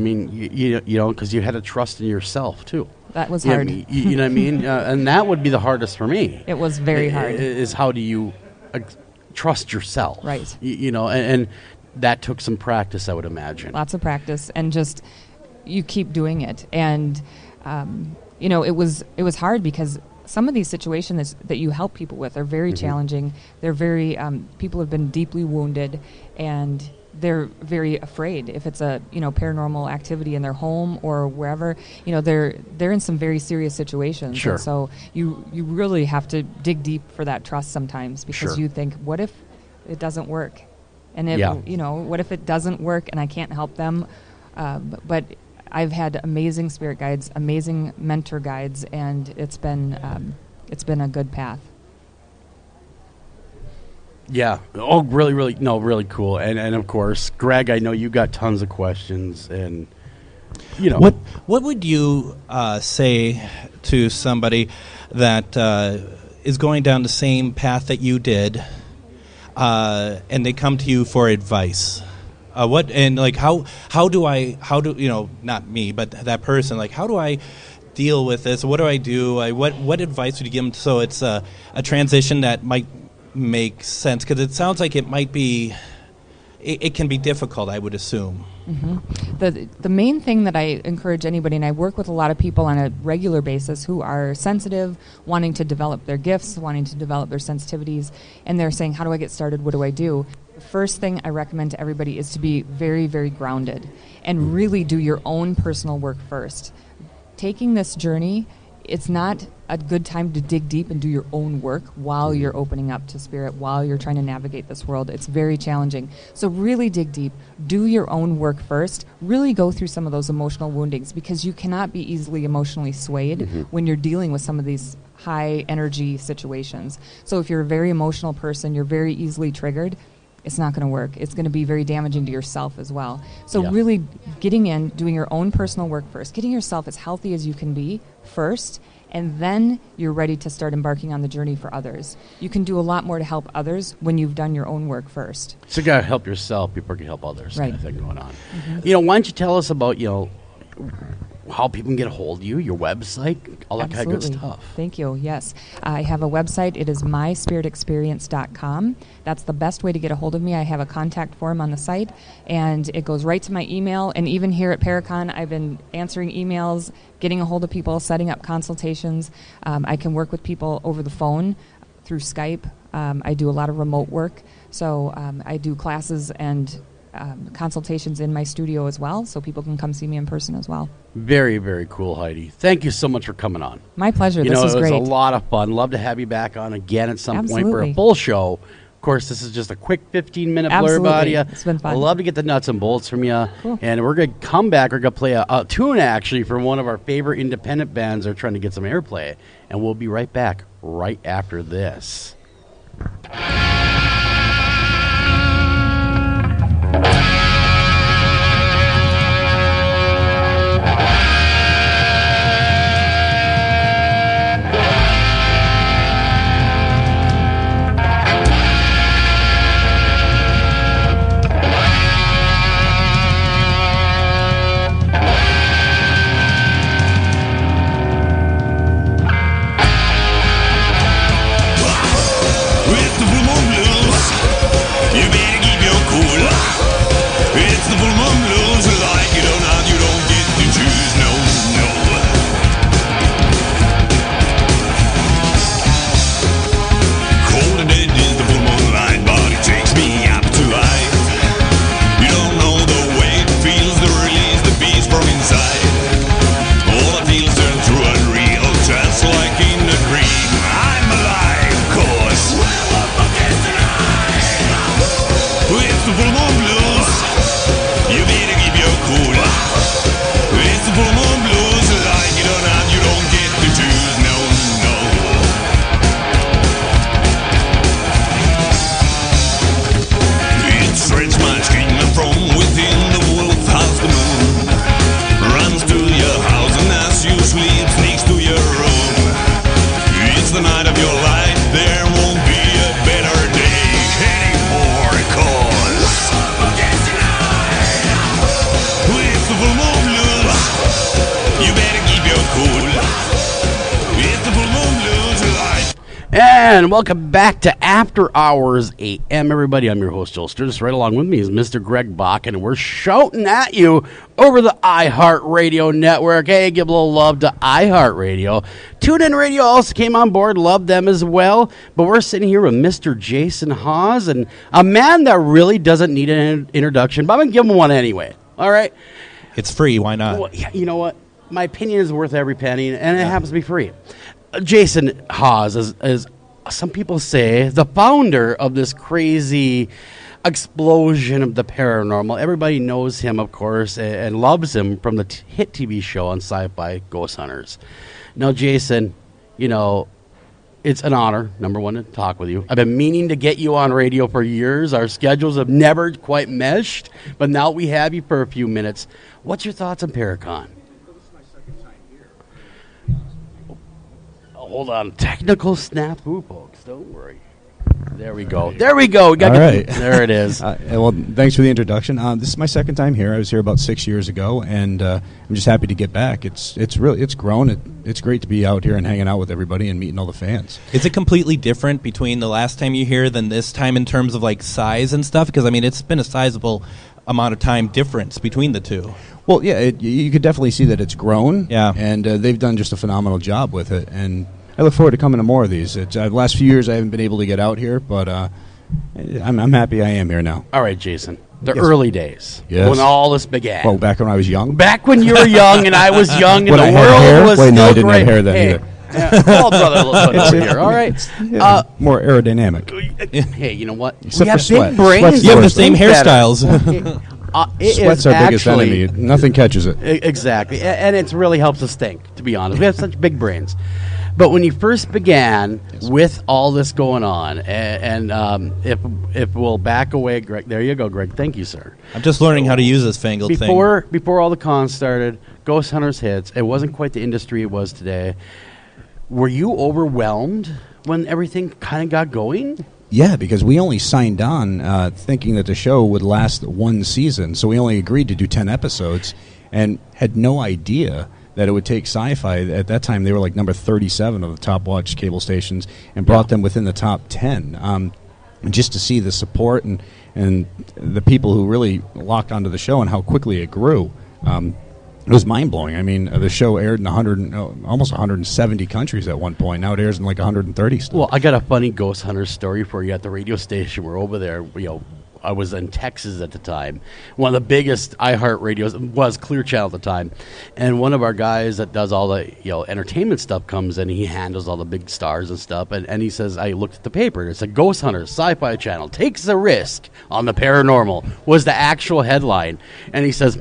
Because you had to trust in yourself, too. That was hard. You know what I mean? And that would be the hardest for me. It was very hard. Is how do you trust yourself? Right. And that took some practice, I would imagine. Lots of practice, and just you keep doing it. And, it was hard because some of these situations that you help people with are very challenging. They're very, people have been deeply wounded, and they're very afraid if it's a paranormal activity in their home or wherever. They're in some very serious situations. Sure. And so you really have to dig deep for that trust sometimes, because you think, what if it doesn't work? And what if it doesn't work and I can't help them? But I've had amazing spirit guides, amazing mentor guides, and it's been a good path. Yeah. Oh, really, really, really cool. And of course, Greg, I know you got tons of questions, and What would you say to somebody that is going down the same path that you did, and they come to you for advice? How do not me, but that person, how do I deal with this? What do I do? What advice would you give them? So it's a transition that might make sense, because it sounds like it might be, it can be difficult, I would assume. Mm-hmm. The main thing that I encourage anybody, and I work with a lot of people on a regular basis who are sensitive, wanting to develop their gifts, wanting to develop their sensitivities, and they're saying, how do I get started? What do I do? The first thing I recommend to everybody is to be very, very grounded and really do your own personal work first. Taking this journey, it's not a good time to dig deep and do your own work while you're opening up to spirit, while you're trying to navigate this world. It's very challenging. So really dig deep. Do your own work first. Really go through some of those emotional woundings, because you cannot be easily emotionally swayed when you're dealing with some of these high energy situations. So if you're a very emotional person, you're very easily triggered, it's not going to work. It's going to be very damaging to yourself as well. So really getting in, doing your own personal work first, getting yourself as healthy as you can be first, and then you're ready to start embarking on the journey for others. You can do a lot more to help others when you've done your own work first. So you got to help yourself before you can help others, right. Kind of thing going on. Mm-hmm. Why don't you tell us about, how people can get a hold of you, your website, all that kind of good stuff. Thank you. Yes. I have a website. It is myspiritexperience.com. That's the best way to get a hold of me. I have a contact form on the site, and it goes right to my email. And even here at Paracon, I've been answering emails, getting a hold of people, setting up consultations. I can work with people over the phone through Skype. I do a lot of remote work. So I do classes and consultations in my studio as well, so people can come see me in person as well. Very, very cool, Heidi. Thank you so much for coming on. My pleasure. This was great. It was a lot of fun. Love to have you back on again at some point for a full show. Of course, this is just a quick 15-minute blurb about you. It's been fun. I'd love to get the nuts and bolts from you. Cool. And we're going to come back. We're going to play a tune, actually, from one of our favorite independent bands that are trying to get some airplay. And we'll be right back right after this. And welcome back to After Hours AM, everybody. I'm your host, Joel Sturgis. Right along with me is Mr. Greg Bach, and we're shouting at you over the iHeartRadio network. Hey, give a little love to iHeartRadio. TuneIn Radio also came on board. Love them as well. But we're sitting here with Mr. Jason Hawes, and a man that really doesn't need an introduction, but I'm going to give him one anyway. All right? It's free. Why not? Well, you know what? My opinion is worth every penny, and it happens to be free. Jason Hawes is, some people say, the founder of this crazy explosion of the paranormal. Everybody knows him, of course, and loves him from the hit TV show on Sci-Fi, Ghost Hunters. Now, Jason, you know, it's an honor, number one, to talk with you. I've been meaning to get you on radio for years. Our schedules have never quite meshed, but now we have you for a few minutes. What's your thoughts on Paracon? Hold on. Technical snafu, folks. Don't worry. There we go. There we go. We got All right. There it is. Well, thanks for the introduction. This is my second time here. I was here about 6 years ago, and I'm just happy to get back. It's grown. It's great to be out here and hanging out with everybody and meeting all the fans. Is it completely different between the last time you're here than this time in terms of like size and stuff? Because I mean, it's been a sizable amount of time difference between the two. Well, yeah, you could definitely see that it's grown. Yeah, and they've done just a phenomenal job with it, and I look forward to coming to more of these. The last few years I haven't been able to get out here, but I'm happy I am here now. All right, Jason. The early days, when all this began. Well, back when I was young? Back when you were young and I was young and the world was Wait, still no, I didn't great. have hair then either. Well, brother, over here. All right. More aerodynamic. Hey, you know what? Except we for have sweat. big brains. Sweat's you have the worse. same hairstyles. Sweat's our biggest enemy. Nothing catches it. Exactly. And it really helps us think, to be honest. We have such big brains. But when you first began with all this going on, and if we'll back away, Greg, there you go, Greg. Thank you, sir. I'm just learning how to use this fangled thing. Before all the cons started, Ghost Hunters hits. It wasn't quite the industry it was today. Were you overwhelmed when everything kind of got going? Yeah, because we only signed on thinking that the show would last one season, so we only agreed to do 10 episodes and had no idea that it would take Sci-Fi. At that time, they were like number 37 of the top watched cable stations and brought them within the top 10. And just to see the support and the people who really locked onto the show and how quickly it grew, it was mind-blowing. I mean, the show aired in almost 170 countries at one point. Now it airs in like 130 still. Well, I got a funny Ghost Hunter story for you at the radio station. We're over there, I was in Texas at the time. One of the biggest iHeart radios was Clear Channel at the time. And one of our guys that does all the entertainment stuff comes in. He handles all the big stars and stuff. And he says, I looked at the paper. And it said, Ghost Hunters, Sci-Fi Channel, takes a risk on the paranormal was the actual headline. And he says,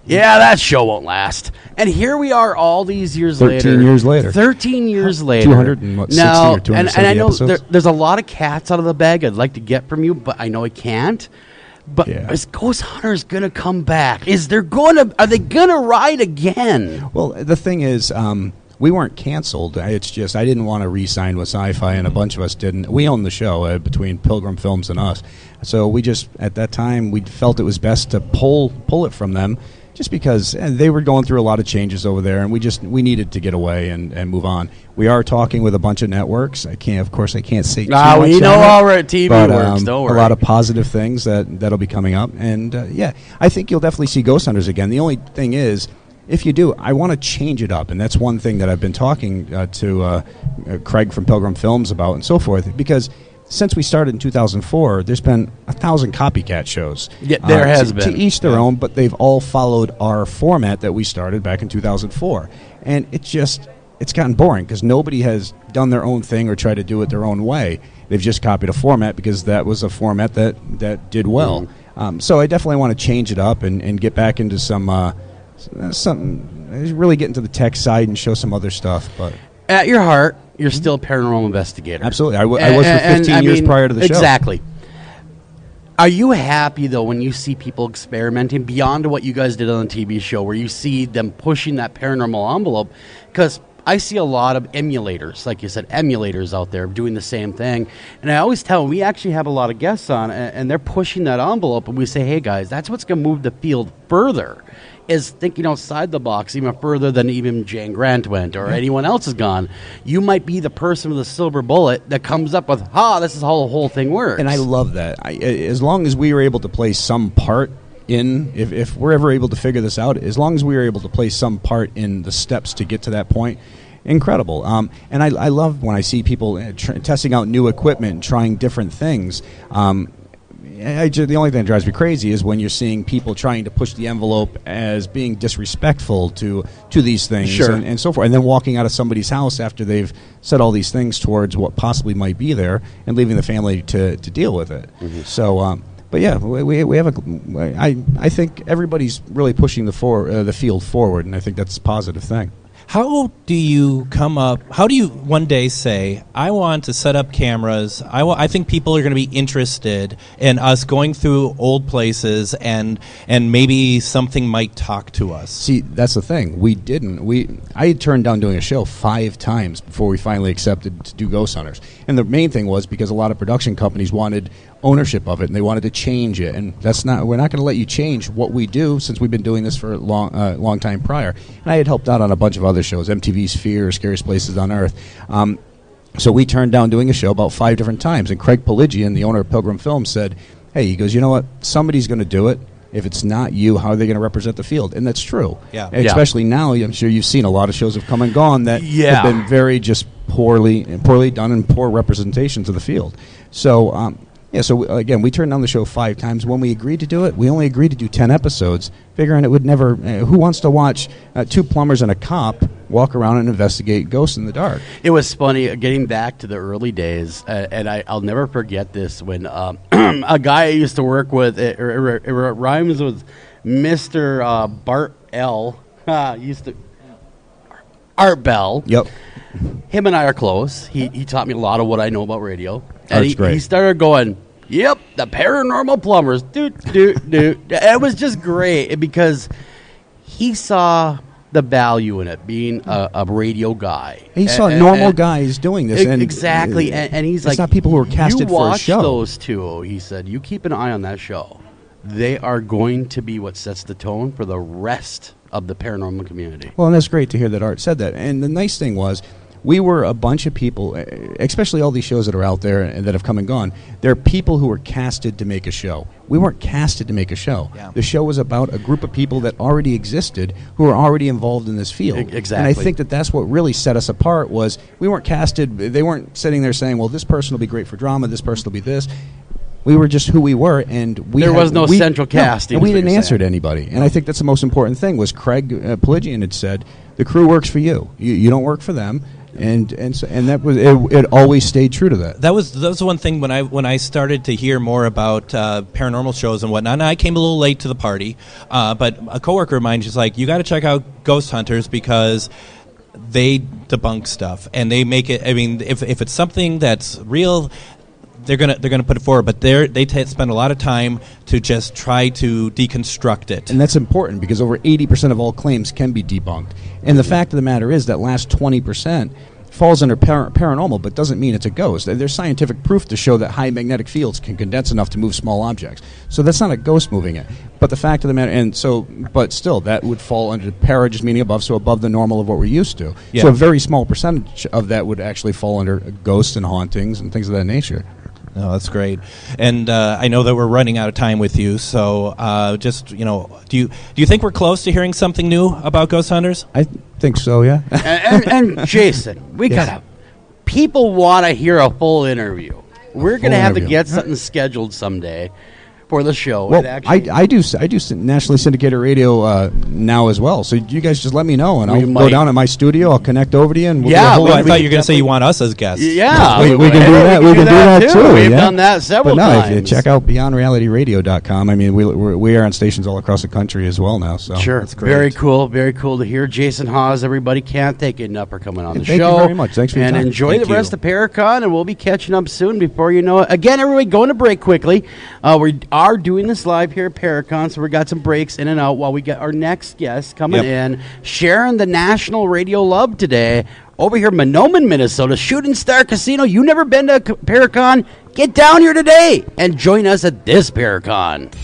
yeah, that show won't last. And here we are all these years 13 years later. 13 years later. 260 or 270 and I know episodes? there's a lot of cats out of the bag I'd like to get from you, but I know I can't. But is Ghost Hunters going to come back? Are they going to ride again? Well, the thing is, we weren't canceled. It's just I didn't want to re-sign with Sci-Fi, and a bunch of us didn't. We owned the show between Pilgrim Films and us. So we just, at that time, we felt it was best to pull it from them, just because they were going through a lot of changes over there, and we needed to get away and move on. We are talking with a bunch of networks. I can't say too much. We know all right, TV but, works. Don't worry. A lot of positive things that'll be coming up, and I think you'll definitely see Ghost Hunters again. The only thing is, if you do, I want to change it up, and that's one thing that I've been talking to Craig from Pilgrim Films about, and so forth, because since we started in 2004, there's been 1,000 copycat shows. Yeah, there has been. To each their own, but they've all followed our format that we started back in 2004. And it's gotten boring because nobody has done their own thing or tried to do it their own way. They've just copied a format because that was a format that did well. Mm-hmm. So I definitely want to change it up and get back into something, really get into the tech side and show some other stuff. But at your heart, you're still a paranormal investigator. Absolutely. I was for 15 years prior to the show. Exactly. Are you happy, though, when you see people experimenting beyond what you guys did on the TV show, where you see them pushing that paranormal envelope? Because I see a lot of emulators, like you said, emulators out there doing the same thing. And I always tell them, we actually have a lot of guests on, and they're pushing that envelope, and we say, hey, guys, that's what's going to move the field further. is thinking outside the box even further than even Jane Grant went or anyone else has gone. You might be the person with the silver bullet that comes up with, this is how the whole thing works. And I love that. As long as we were able to play some part in, if we're ever able to figure this out, as long as we were able to play some part in the steps to get to that point, incredible. And I love when I see people testing out new equipment, trying different things. The only thing that drives me crazy is when you're seeing people trying to push the envelope as being disrespectful to these things and so forth, and then walking out of somebody's house after they've said all these things towards what possibly might be there and leaving the family to deal with it. Mm-hmm. So, but yeah, we have I think everybody's really pushing the field forward, and I think that's a positive thing. How do you one day say, I want to set up cameras, I think people are going to be interested in us going through old places and maybe something might talk to us? See, that's the thing. We didn't. I had turned down doing a show 5 times before we finally accepted to do Ghost Hunters. And the main thing was because a lot of production companies wanted ownership of it, and they wanted to change it. And we're not going to let you change what we do, since we've been doing this for a long time prior. And I had helped out on a bunch of other shows, MTV's Fear, Scariest Places on Earth. So we turned down doing a show about 5 different times. And Craig Pelagian, the owner of Pilgrim Films, said, hey, he goes, you know what? Somebody's going to do it. If it's not you, how are they going to represent the field? And that's true. Yeah. Especially now, I'm sure you've seen a lot of shows have come and gone that have been very just poorly done and poor representations of the field. So, again, we turned down the show 5 times. When we agreed to do it, we only agreed to do 10 episodes, figuring it would never... who wants to watch 2 plumbers and a cop walk around and investigate ghosts in the dark? It was funny, getting back to the early days, and I'll never forget this, when a guy I used to work with, it rhymes with Mr. Bart L. Art Bell. Yep. Him and I are close. He taught me a lot of what I know about radio. And Art's great. He started going, yep, the paranormal plumbers. It was just great because he saw the value in it, being a radio guy. He saw normal guys doing this. Exactly. And he's like, it's not people who are casted for a show. You watch those 2, he said. You keep an eye on that show. They are going to be what sets the tone for the rest of the paranormal community. Well, and that's great to hear that Art said that. And the nice thing was, we were a bunch of people, especially all these shows that are out there and that have come and gone. There are people who were casted to make a show. We weren't casted to make a show. Yeah. The show was about a group of people that already existed who were already involved in this field. Exactly. And I think that's what really set us apart was we weren't casted. They weren't sitting there saying, well, this person will be great for drama, this person will be this. We were just who we were, and there was no central casting. And we didn't answer to anybody. And I think that's the most important thing. Was Craig Pelagian had said, the crew works for you. You don't work for them. And that was it. Always stayed true to that. That was one thing when I started to hear more about paranormal shows and whatnot. And I came a little late to the party, but a coworker of mine was like, "You got to check out Ghost Hunters because they debunk stuff and they make it. I mean, if it's something that's real." They're gonna put it forward, but they spend a lot of time to just try to deconstruct it, and that's important because over 80% of all claims can be debunked. And the fact of the matter is that last 20% falls under paranormal, but doesn't mean it's a ghost. There's scientific proof to show that high magnetic fields can condense enough to move small objects. So that's not a ghost moving it. But the fact of the matter, but still, that would fall under para, just meaning above, so above the normal of what we're used to. Yeah. So a very small percentage of that would actually fall under ghosts and hauntings and things of that nature. Oh, that's great. And I know that we're running out of time with you, so do you think we're close to hearing something new about Ghost Hunters? I think so, yeah. and Jason, people want to hear a full interview. We're going to have to get something scheduled someday for the show. Well, I do nationally syndicated radio now as well. So you guys just let me know, and I'll go down to my studio. I'll connect over to you, and I thought you were going to say you want us as guests. Yeah, we can do that. We can do that too. We've done that several times. If you check out BeyondRealityRadio.com. I mean, we are on stations all across the country as well now. So sure, that's great. Very cool to hear. Jason Hawes, everybody, can't thank you enough for coming on the show. Thank you very much. Thanks for your time. And enjoy the rest of Paracon, and we'll be catching up soon. Before you know it, again, everybody, going to break quickly. We are doing this live here at Paracon, so we got some breaks in and out while we get our next guest coming in, sharing the national radio love today over here in Mahnomen, Minnesota, Shooting Star Casino. You never been to Paracon? Get down here today and join us at this Paracon.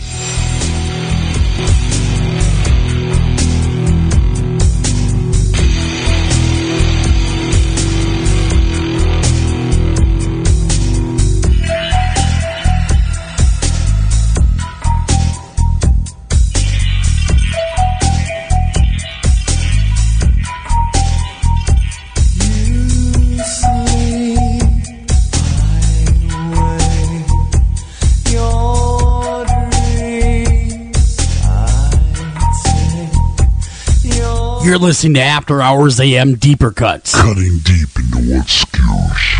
listening to After Hours AM Deeper Cuts. Cutting deep into what skews.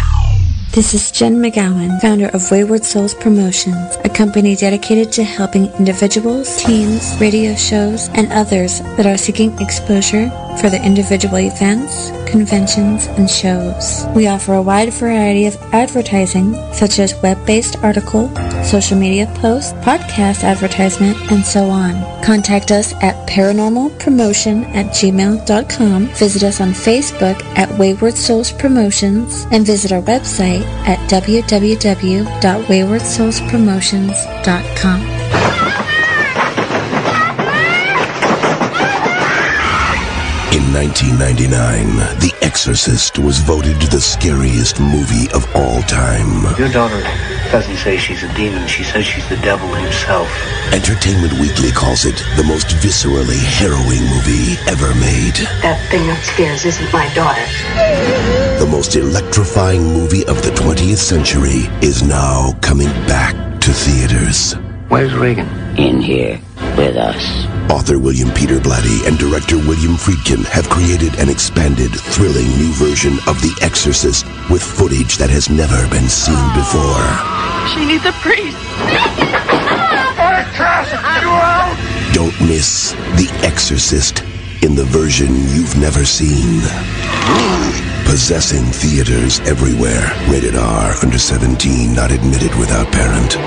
This is Jen McGowan, founder of Wayward Souls Promotions, a company dedicated to helping individuals, teams, radio shows, and others that are seeking exposure for their individual events, conventions, and shows. We offer a wide variety of advertising, such as web-based article, social media posts, podcast advertisement, and so on. Contact us at paranormalpromotion@gmail.com, visit us on Facebook at Wayward Souls Promotions, and visit our website at www.waywardsoulspromotions.com. In 1999, The Exorcist was voted the scariest movie of all time. Your daughter doesn't say she's a demon, she says she's the devil himself. Entertainment Weekly calls it the most viscerally harrowing movie ever made. That thing upstairs isn't my daughter. The most electrifying movie of the 20th century is now coming back to theaters. Where's Reagan? In here with us. Author William Peter Blatty and director William Friedkin have created an expanded, thrilling new version of The Exorcist with footage that has never been seen before. She needs a priest. I cast you out! Don't miss The Exorcist in the version you've never seen. Possessing theaters everywhere. Rated R, under 17, not admitted without parent.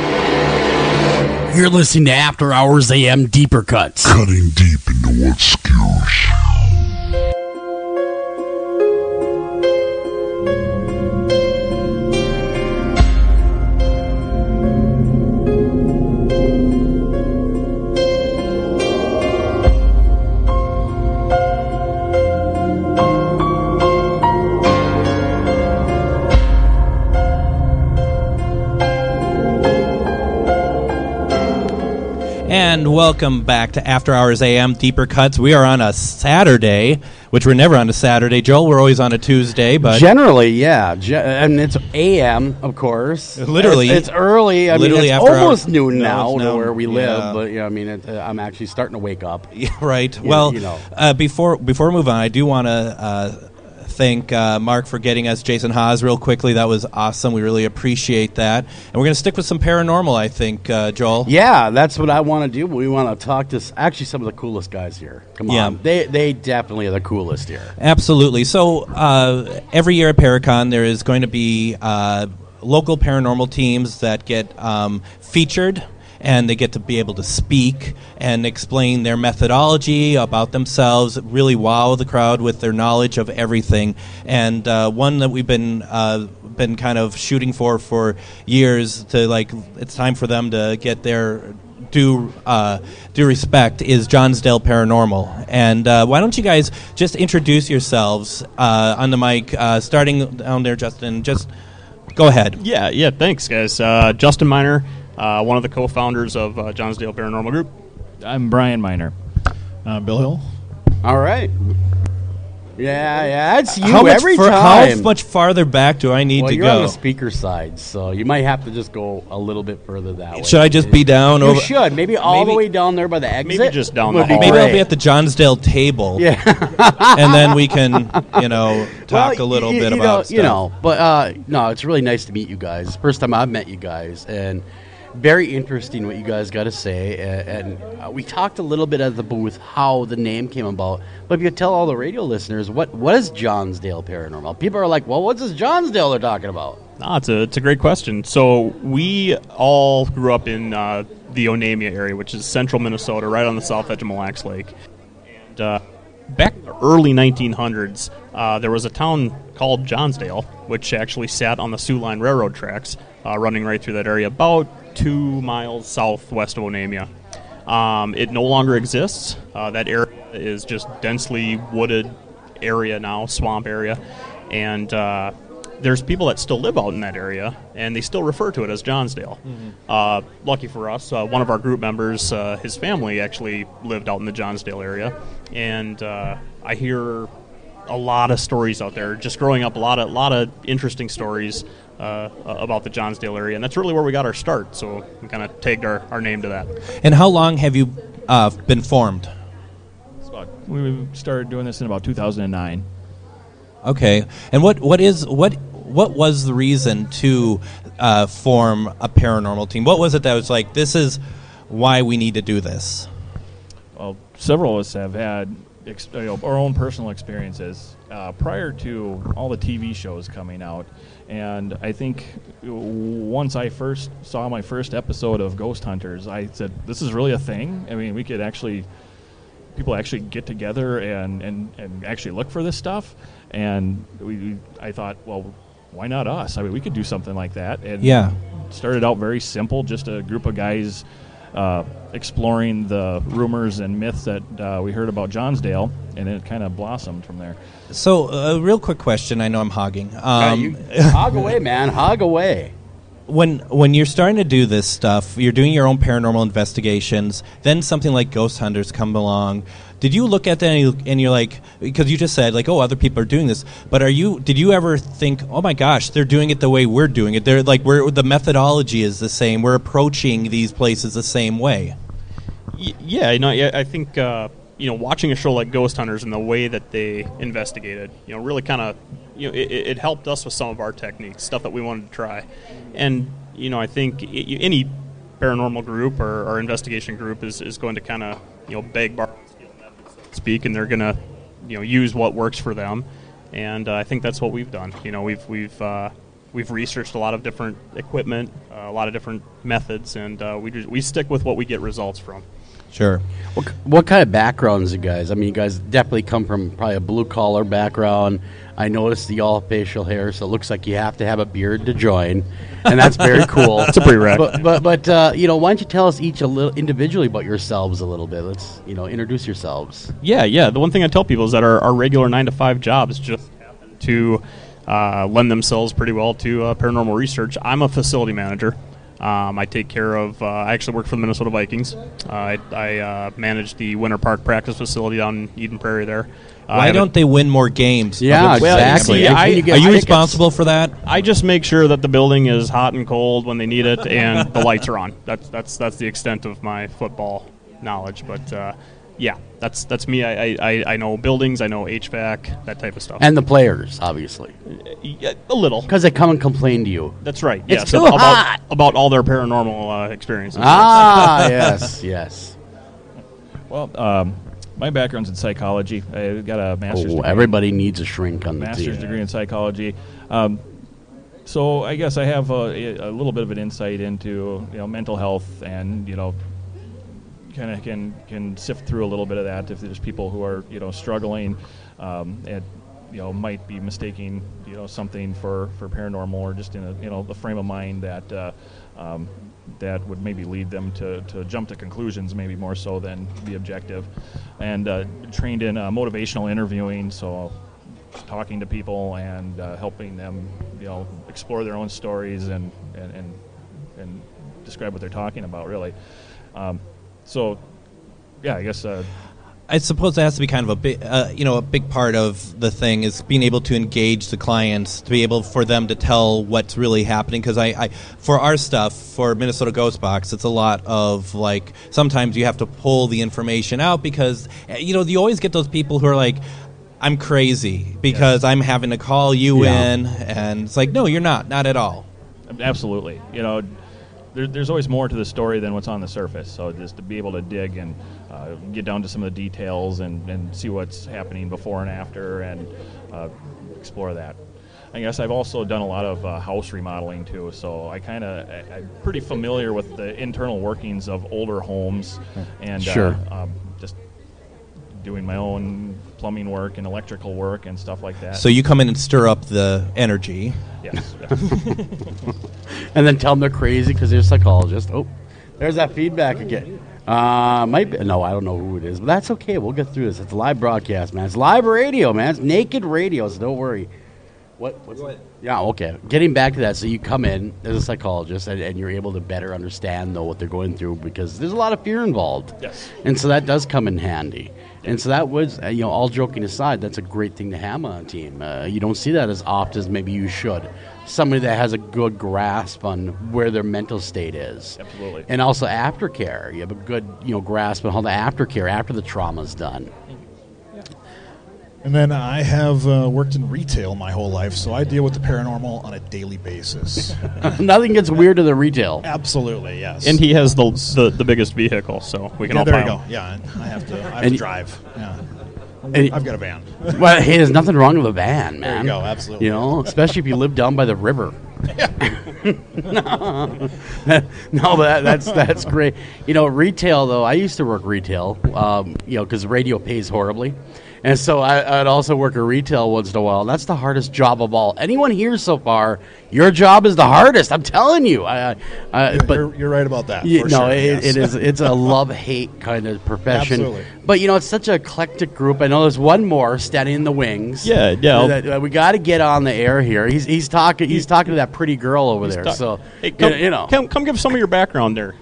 You're listening to After Hours AM Deeper Cuts. Cutting deep into what skews. And welcome back to After Hours AM Deeper Cuts. We are on a Saturday, which we're never on a Saturday. Joel, we're always on a Tuesday, but generally, yeah, and it's AM, of course. Literally, it's early. I literally mean, it's after almost hours. noon No, now it's to noon. where we Yeah. live, but yeah, I mean, I'm actually starting to wake up. Yeah, right. You- Well, you know. before we move on, I do want to thank Mark for getting us Jason Hawes real quickly. That was awesome. We really appreciate that. And we're going to stick with some paranormal, I think, Joel. Yeah, that's what I want to do. We want to talk to actually some of the coolest guys here. Come on, they definitely are the coolest here. Absolutely. So every year at Paracon, there is going to be local paranormal teams that get featured, and they get to be able to speak and explain their methodology about themselves, really wow the crowd with their knowledge of everything. And one that we've been kind of shooting for years, to it's time for them to get their due respect, is Johnsdale Paranormal. And why don't you guys just introduce yourselves on the mic, starting down there, Justin. Just go ahead. Yeah, thanks, guys. Justin Miner, one of the co-founders of Johnsdale Paranormal Group. I'm Brian Miner. Bill Hill. All right. Yeah, it's you How time. much farther back do I need to you're go? on the speaker side, so you might have to just go a little bit further that way. Should I just be down You over? should. Maybe all the way down there by the exit. Maybe just down would the be hall. Maybe I'll great. be at the Johnsdale table. Yeah. And then we can, talk a little bit about stuff. No, it's really nice to meet you guys. First time I've met you guys, and very interesting what you guys got to say. And we talked a little bit at the booth how the name came about. But if you tell all the radio listeners, what is Johnsdale Paranormal? People are like, well, what's this Johnsdale they're talking about? It's a great question. So we all grew up in the Onamia area, which is central Minnesota, right on the south edge of Mille Lacs Lake. And back in the early 1900s, there was a town called Johnsdale, which actually sat on the Sioux Line Railroad tracks, running right through that area, about 2 miles southwest of Onamia. It no longer exists. That area is just densely wooded area now, swamp area, and there's people that still live out in that area, and they still refer to it as Johnsdale. Mm-hmm. Lucky for us, one of our group members, his family actually lived out in the Johnsdale area, and I hear a lot of stories out there. Just growing up, a lot of interesting stories about the Johnsdale area, and that's really where we got our start. So we kind of tagged our name to that. And how long have you been formed? It's about We started doing this in about 2009. Okay, and what was the reason to form a paranormal team? What was it that was like, this is why we need to do this? Well, several of us have had our own personal experiences prior to all the TV shows coming out, and I think once I first saw my first episode of Ghost Hunters, I said, this is really a thing? I mean, people actually get together and actually look for this stuff, and I thought, well, why not us? I mean, we could do something like that. And started out very simple, just a group of guys exploring the rumors and myths that we heard about Johnsdale, and it kind of blossomed from there. So, a real quick question. I know I'm hogging. Hog away, man. Hog away. When you're starting to do this stuff, you're doing your own paranormal investigations, then something like Ghost Hunters come along. Did you look at that and you're like, because you just said, like, oh, other people are doing this, but did you ever think, oh my gosh, they're doing it the way we're doing it? They're like, the methodology is the same. We're approaching these places the same way. I think watching a show like Ghost Hunters and the way that they investigated, really kind of, it helped us with some of our techniques, stuff that we wanted to try. And, I think any paranormal group or investigation group is going to kind of, beg, borrow, steal, so to speak, and they're going to, use what works for them. And I think that's what we've done. We've researched a lot of different equipment, a lot of different methods, and we stick with what we get results from. Sure. What kind of backgrounds, you guys? I mean, you guys definitely come from probably a blue-collar background. I noticed the all facial hair, so it looks like you have to have a beard to join, and that's very cool. It's a prereq. But why don't you tell us each a little individually about yourselves a little bit? Let's, introduce yourselves. Yeah. The one thing I tell people is that our regular 9-to-5 jobs just happen to lend themselves pretty well to paranormal research. I'm a facility manager. I take care of, I actually work for the Minnesota Vikings. I manage the Winter Park practice facility down in Eden Prairie there. Why don't they win more games? Yeah, exactly. Are you responsible for that? I just make sure that the building is hot and cold when they need it and the lights are on. That's the extent of my football knowledge. But, that's me. I know buildings, I know HVAC, that type of stuff. And the players, obviously. A little. Because they come and complain to you. That's right. It's too hot. About all their paranormal experiences. Yes. Well, my background's in psychology. I got a master's degree. Everybody needs a shrink on the team. Master's degree in psychology. So I guess I have a little bit of an insight into mental health, and kind of can sift through a little bit of that if there's people who are struggling and might be mistaking something for paranormal, or just in the frame of mind that that would maybe lead them to jump to conclusions, maybe more so than be objective. And trained in motivational interviewing, so talking to people and helping them explore their own stories and describe what they're talking about, really. So, yeah, I guess. I suppose that has to be kind of a big part of the thing is being able to engage the clients, to be able for them to tell what's really happening. Because I for our stuff, for Minnesota Ghost Box, it's a lot of like sometimes you have to pull the information out because you always get those people who are like, I'm crazy because I'm having to call you in, and it's like, no, you're not at all. Absolutely, There's always more to the story than what's on the surface. So just to be able to dig and get down to some of the details and see what's happening before and after and explore that. I guess I've also done a lot of house remodeling too. So I'm pretty familiar with the internal workings of older homes and just doing my own plumbing work and electrical work and stuff like that. So you come in and stir up the energy. Yes. And then tell them they're crazy because they're a psychologist. Oh, there's that feedback again. Might be, no, I don't know who it is, but that's okay. We'll get through this. It's a live broadcast, man. It's live radio, man. It's naked radio, so don't worry. What's yeah, okay. Getting back to that, so you come in as a psychologist and you're able to better understand, though, what they're going through because there's a lot of fear involved. Yes. And so that does come in handy. And so that was, all joking aside, that's a great thing to have on a team. You don't see that as often as maybe you should. Somebody that has a good grasp on where their mental state is. Absolutely. And also aftercare. You have a good, grasp on how the aftercare, after the trauma's done. And then I have worked in retail my whole life, so I deal with the paranormal on a daily basis. Nothing gets weird to the retail. Absolutely, yes. And he has the biggest vehicle, so we can all there pile. you go. Yeah, and I have to drive. Yeah. I've got a van. Well, hey, there's nothing wrong with a van, man. There you go, absolutely. You know, especially if you live down by the river. No, that's great. You know, retail though. I used to work retail. You know, because radio pays horribly, and so I'd also work a retail once in a while. That's the hardest job of all. Anyone here so far, your job is the hardest. I'm telling you. But you're right about that. It Yes. is. It's a love-hate kind of profession. Absolutely. But you know, it's such an eclectic group. I know there's one more standing in the wings. Yeah. That we got to get on the air here. He's talking to that pretty girl over there. So hey, come give some of your background there.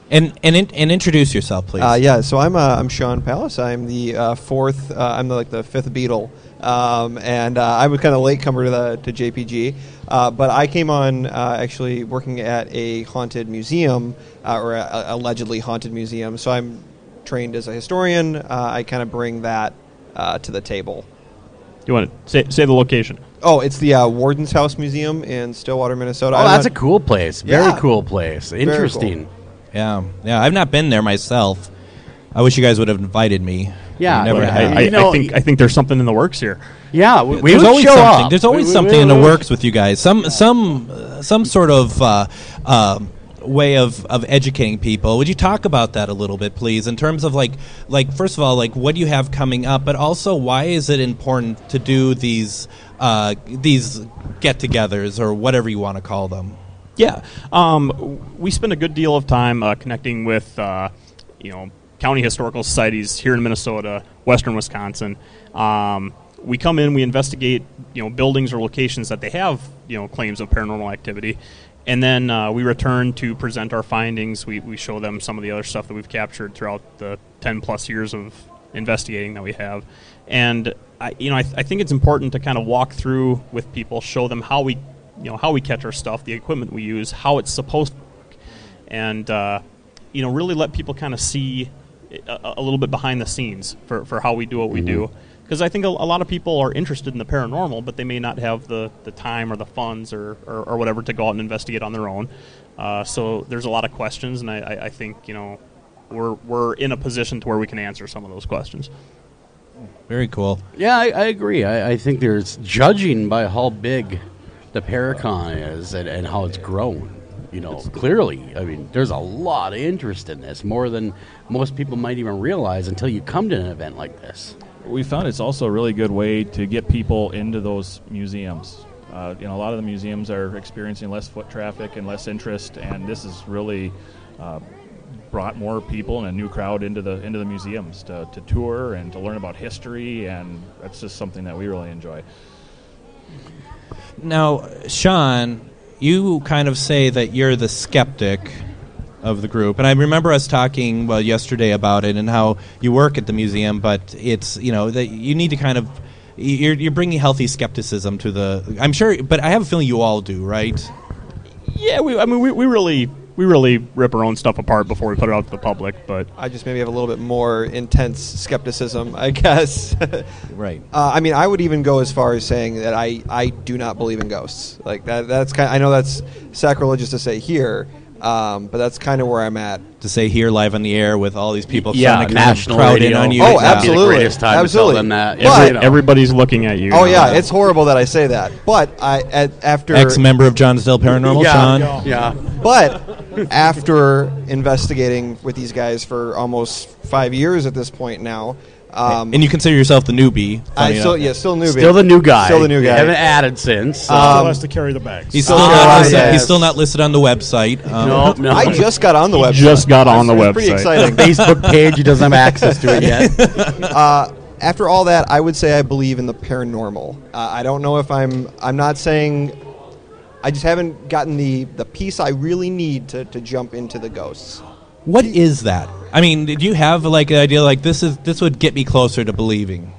And introduce yourself, please. So I'm Sean Pallas. I'm the fourth. I'm the fifth Beatle, and I'm a kind of latecomer to JPG. But I came on actually working at a haunted museum or a allegedly haunted museum. So I'm trained as a historian. I kind of bring that to the table. You want to say the location? Oh, it's the Warden's House Museum in Stillwater, Minnesota. Oh, that's a cool place. Very cool place. Interesting. Cool. Yeah. I've not been there myself. I wish you guys would have invited me. Yeah, I think there's something in the works here. Yeah, there's always something. There's always something in the works with you guys. Some sort of way of educating people. Would you talk about that a little bit, please? In terms of like first of all, like what do you have coming up, but also why is it important to do these get-togethers or whatever you want to call them? Yeah, we spend a good deal of time connecting with county historical societies here in Minnesota, western Wisconsin. We come in, we investigate buildings or locations that they have claims of paranormal activity, and then we return to present our findings. We show them some of the other stuff that we've captured throughout the 10 plus years of investigating that we have, and I think it's important to kind of walk through with people, show them how we catch our stuff, the equipment we use, how it's supposed to work, and really let people kind of see a little bit behind the scenes for how we do what we do. Because I think a lot of people are interested in the paranormal, but they may not have the time or the funds or whatever to go out and investigate on their own. So there's a lot of questions, and I think we're in a position to where we can answer some of those questions. Very cool. Yeah, I agree. I think there's judging by how big the Paracon is and how it's grown. Clearly, I mean, there's a lot of interest in this, more than most people might even realize until you come to an event like this. We found it's also a really good way to get people into those museums. A lot of the museums are experiencing less foot traffic and less interest, and this has really brought more people and a new crowd into the museums to tour and to learn about history, and that's just something that we really enjoy. Now, Sean, you kind of say that you're the skeptic of the group, and I remember us talking yesterday about it and how you work at the museum, but it's that you need to kind of you're bringing healthy skepticism to the. I'm sure, but I have a feeling you all do, right? Yeah, we really rip our own stuff apart before we put it out to the public, but I just maybe have a little bit more intense skepticism, I guess. Right. I would even go as far as saying that I do not believe in ghosts. Like that's kind. I know that's sacrilegious to say here, but that's kind of where I'm at. To say here live on the air with all these people trying to national crowd radio. in on you. Oh, absolutely. Time to tell them that. Everybody's looking at you. Oh, yeah, it's horrible that I say that. But after ex-member of Johnsdale Paranormal, Sean. Yeah. But after investigating with these guys for almost 5 years at this point now. And you consider yourself the newbie. Still newbie. Still the new guy. Still the new guy. You haven't added since. Still has to carry the bags. He's still not listed on the website. No. I just got on the website. Just got on the website. Pretty exciting. The Facebook page, he doesn't have access to it yet. After all that, I would say I believe in the paranormal. I don't know if I'm not saying. I just haven't gotten the piece I really need to jump into the ghosts. What is that? I mean, did you have an idea this would get me closer to believing?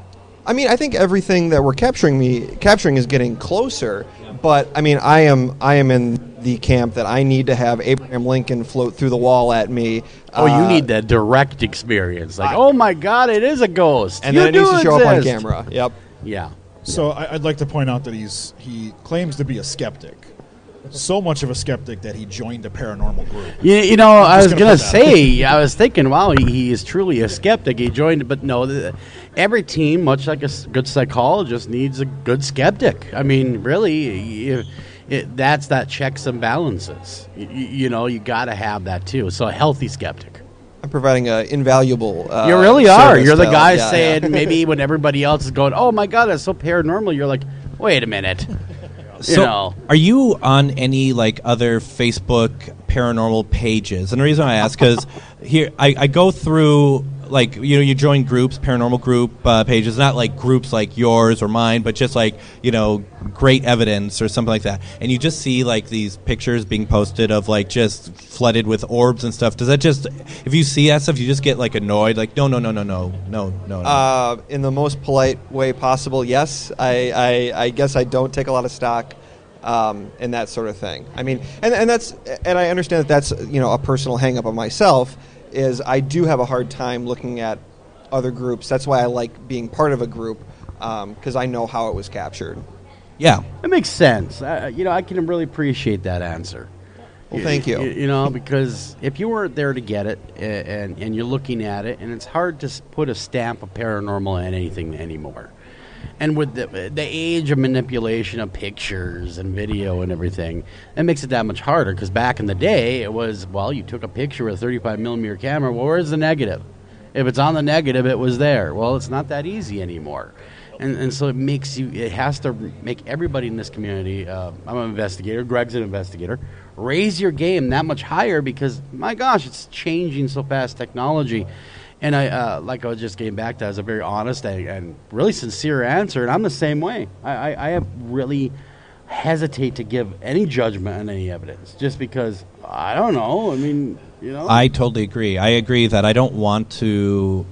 I mean, I think everything that we're capturing is getting closer, But I mean, I am in the camp that I need to have Abraham Lincoln float through the wall at me. You need that direct experience. Like, oh my God, it is a ghost. And then it needs to show up on camera. Yep. Yeah. So I'd like to point out that he claims to be a skeptic. So much of a skeptic that he joined a paranormal group. You know, I was going to say, I was thinking, wow, he is truly a skeptic. He joined, but no, every team, much like a good psychologist, needs a good skeptic. I mean, really, that's that checks and balances. You know, you got to have that too. So a healthy skeptic. I'm providing an invaluable you really are. You're the guy saying maybe when everybody else is going, oh my God, that's so paranormal, you're like, wait a minute. So, are you on any other Facebook paranormal pages? And the reason I ask because here I go through you join groups, paranormal group pages, not like groups like yours or mine, but just great evidence or something like that. And you just see these pictures being posted of just flooded with orbs and stuff. Does that if you see that stuff, you just get annoyed? No. In the most polite way possible, yes. I guess I don't take a lot of stock in that sort of thing. I mean, and I understand that's a personal hang up of myself. Is I do have a hard time looking at other groups. That's why I like being part of a group because I know how it was captured. Yeah, it makes sense. I can really appreciate that answer. Well, thank you. Because if you weren't there to get it and you're looking at it, and it's hard to put a stamp of paranormal on anything anymore. And with the age of manipulation of pictures and video and everything, it makes it that much harder. Because back in the day, it was, you took a picture with a 35mm camera. Well, where's the negative? If it's on the negative, it was there. Well, it's not that easy anymore. And so it has to make everybody in this community, I'm an investigator, Greg's an investigator, raise your game that much higher because, my gosh, it's changing so fast, technology. And I was just getting back to that, as a very honest and really sincere answer, and I'm the same way. I have really hesitate to give any judgment on any evidence, just because I don't know. I mean, I totally agree. I agree that I don't want to,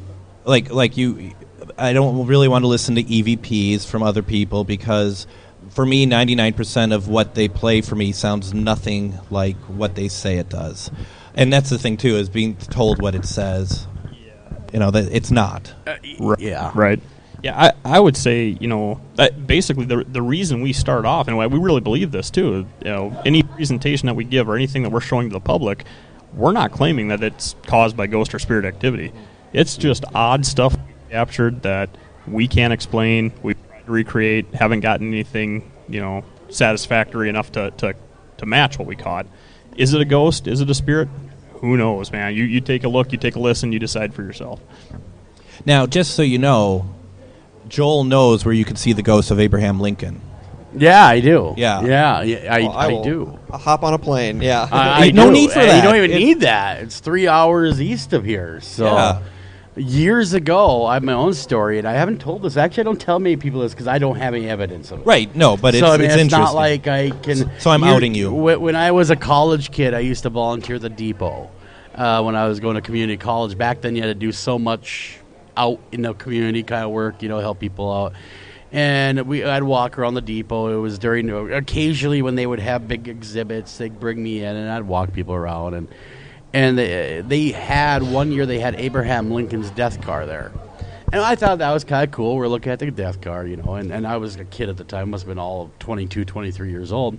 like you, I don't really want to listen to EVPs from other people because, for me, 99% of what they play for me sounds nothing like what they say it does, and that's the thing too, is being told what it says. That it's not. Yeah. Right. Yeah, I would say, that basically the reason we start off, and we really believe this too, any presentation that we give or anything that we're showing to the public, we're not claiming that it's caused by ghost or spirit activity. It's just odd stuff captured that we can't explain, we tried to recreate, haven't gotten anything, satisfactory enough to match what we caught. Is it a ghost? Is it a spirit? Who knows, man? You take a look, you take a listen, you decide for yourself. Now, just so you know, Joel knows where you can see the ghost of Abraham Lincoln. Yeah, I do. Yeah. I do. I'll hop on a plane, yeah. No need for that. You don't even need that. It's 3 hours east of here. So years ago, I have my own story, and I haven't told this. Actually, I don't tell many people this because I don't have any evidence of it. Right, no, but it's interesting. Not like I can... So I'm outing you. When I was a college kid, I used to volunteer at the depot when I was going to community college. Back then, you had to do so much out in the community kind of work, help people out. And I'd walk around the depot. It was occasionally when they would have big exhibits, they'd bring me in, and I'd walk people around. And they had, one year they had Abraham Lincoln's death car there. And I thought that was kind of cool. We're looking at the death car, and I was a kid at the time, must have been all 22, 23 years old.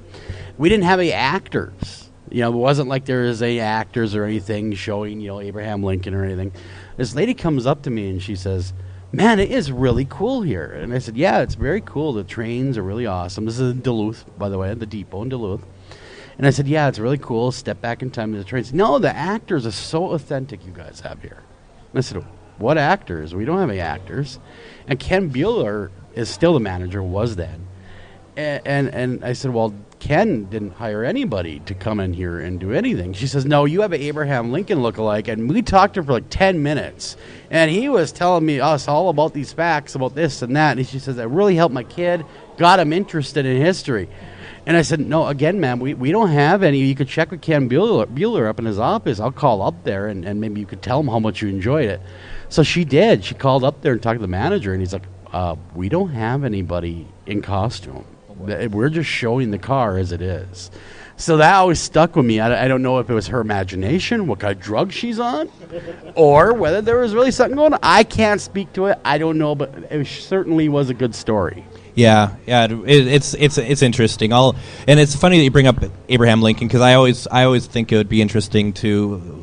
We didn't have any actors. It wasn't like there was any actors or anything showing, Abraham Lincoln or anything. This lady comes up to me and she says, "Man, it is really cool here." And I said, "Yeah, it's very cool. The trains are really awesome." This is in Duluth, by the way, the depot in Duluth. And I said, "Yeah, it's really cool. Step back in time to the trains." "No, the actors are so authentic you guys have here." And I said, "What actors? We don't have any actors." And Ken Bueller is still the manager, was then. And I said, "Well, Ken didn't hire anybody to come in here and do anything." She says, "No, you have an Abraham Lincoln lookalike." And we talked to her for like 10 minutes. And he was telling us all about these facts, about this and that. And she says, "That really helped my kid, got him interested in history." And I said, "No, again, ma'am, we don't have any. You could check with Ken Bueller up in his office. I'll call up there, and maybe you could tell him how much you enjoyed it." So she did. She called up there and talked to the manager, and he's like, "We don't have anybody in costume." We're just showing the car as it is. So that always stuck with me. I don't know if it was her imagination, what kind of drug she's on, or whether there was really something going on. I can't speak to it. I don't know, but it certainly was a good story. Yeah, it's interesting. And it's funny that you bring up Abraham Lincoln, because I always think it would be interesting to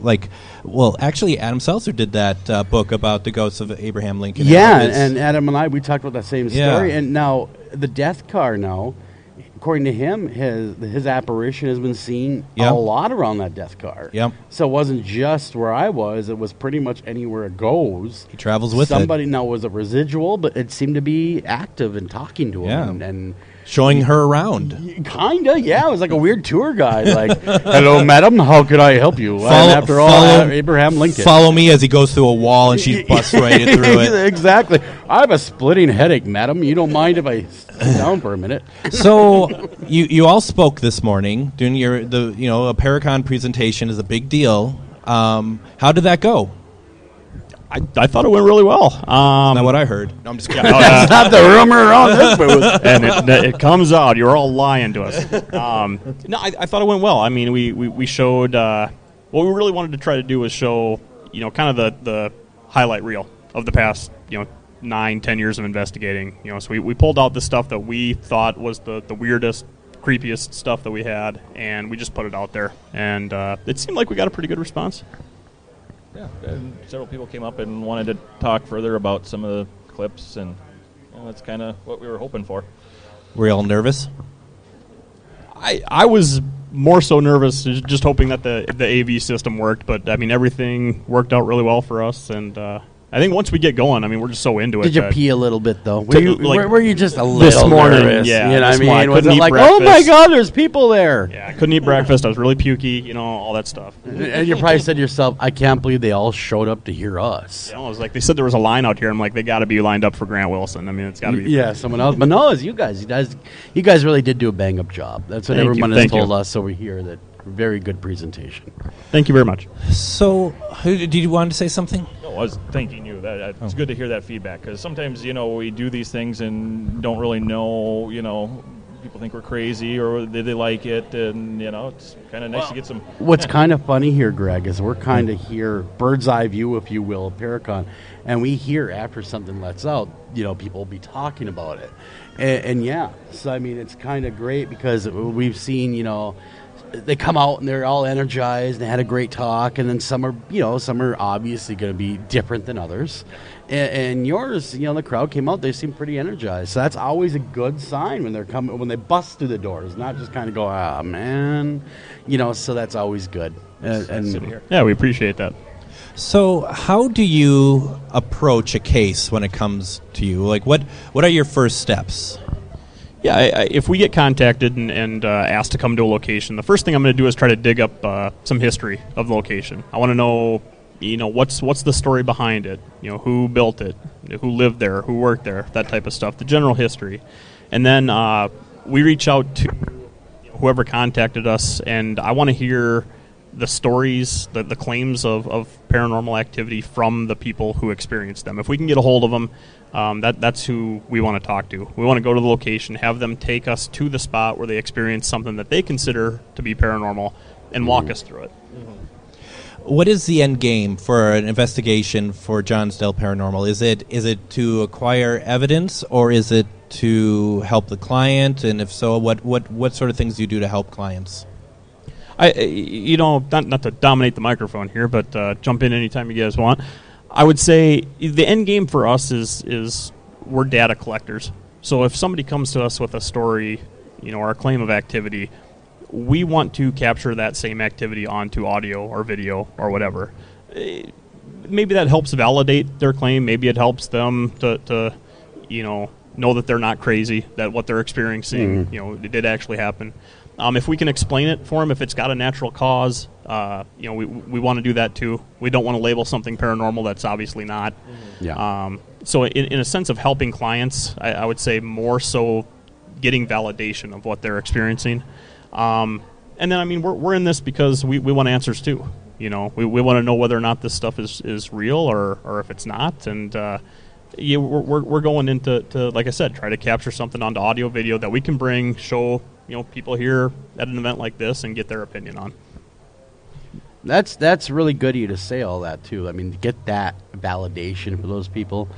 actually Adam Seltzer did that book about the ghosts of Abraham Lincoln. Yeah, and Adam and I, we talked about that same story. Yeah. And now the death car now, according to him, his apparition has been seen a lot around that death car. Yep. So it wasn't just where I was; it was pretty much anywhere it goes. He travels with somebody. Now, was it residual? But it seemed to be active and talking to him and showing her around. Kinda, yeah. It was like a weird tour guide. Like, hello, madam, how could I help you? After all, Abraham Lincoln. Follow me as he goes through a wall, and she busts right through it. Exactly. I have a splitting headache, madam. You don't mind if I sit down for a minute? So you all spoke this morning during a Paracon presentation is a big deal. How did that go? I thought it went really well. Not what I heard. No, I'm just kidding. That's not the rumor around this booth. And it comes out. You're all lying to us. No, I thought it went well. I mean, we showed what we really wanted to try to do was show, kind of the highlight reel of the past, 9-10 years of investigating. So we pulled out the stuff that we thought was the weirdest, creepiest stuff that we had, and we just put it out there. And it seemed like we got a pretty good response. Yeah, and several people came up and wanted to talk further about some of the clips, and that's kind of what we were hoping for. Were you all nervous? I was more so nervous, just hoping that the AV system worked, but I mean everything worked out really well for us, and I think once we get going, I mean we're just so into it. Did you pee a little bit though? Were you just a little this morning? Nervous? Yeah, you know what I mean? Was it like, breakfast. oh my God, there's people there? Yeah, I couldn't eat breakfast. I was really pukey, all that stuff. And you probably said to yourself, I can't believe they all showed up to hear us. I was like, they said there was a line out here. I'm like, they got to be lined up for Grant Wilson. I mean, it's got to be. Yeah, someone else. But no, it's you guys. You guys really did do a bang up job. That's what everyone has told us over here. That very good presentation. Thank you very much. So, did you want to say something? No, I was thanking you. It's good to hear that feedback, because sometimes we do these things and don't really know. People think we're crazy or they like it, and it's kind of nice to get some. What's kind of funny here, Greg, is we're kind of here, bird's eye view, if you will, of Paracon, and we hear after something lets out, people will be talking about it, and yeah, so I mean it's kind of great because we've seen, they come out and they're all energized. They had a great talk, and then some are obviously going to be different than others. And yours, the crowd came out. They seemed pretty energized. So that's always a good sign when they're coming, when they bust through the doors, not just kind of go, man, So that's always good. Yeah, we appreciate that. So, how do you approach a case when it comes to you? Like, what are your first steps? Yeah, if we get contacted and asked to come to a location, the first thing I'm going to do is try to dig up some history of the location. I want to know, what's the story behind it? Who built it, who lived there, who worked there, that type of stuff, the general history. And then we reach out to whoever contacted us, and I want to hear the stories, the claims of paranormal activity from the people who experienced them. If we can get a hold of them, that's who we want to talk to. We want to go to the location, have them take us to the spot where they experienced something that they consider to be paranormal, and walk us through it. What is the end game for an investigation for Johnsdale Paranormal? Is it to acquire evidence, or is it to help the client? And if so, what sort of things do you do to help clients? Not to dominate the microphone here, but jump in anytime you guys want. I would say the end game for us is we're data collectors. So if somebody comes to us with a story, or a claim of activity, we want to capture that same activity onto audio or video or whatever. Maybe that helps validate their claim. Maybe it helps them to know that they're not crazy, that what they're experiencing, it did actually happen. If we can explain it for them, if it's got a natural cause, we want to do that too. We don't want to label something paranormal that's obviously not. Yeah. So in a sense of helping clients, I would say more so getting validation of what they're experiencing. And then, we're in this because we want answers too. We want to know whether or not this stuff is real or if it's not. And we're going into like I said, try to capture something onto audio video that we can show people here at an event like this and get their opinion on. That's really good of you to say all that too. I mean, to get that validation for those people,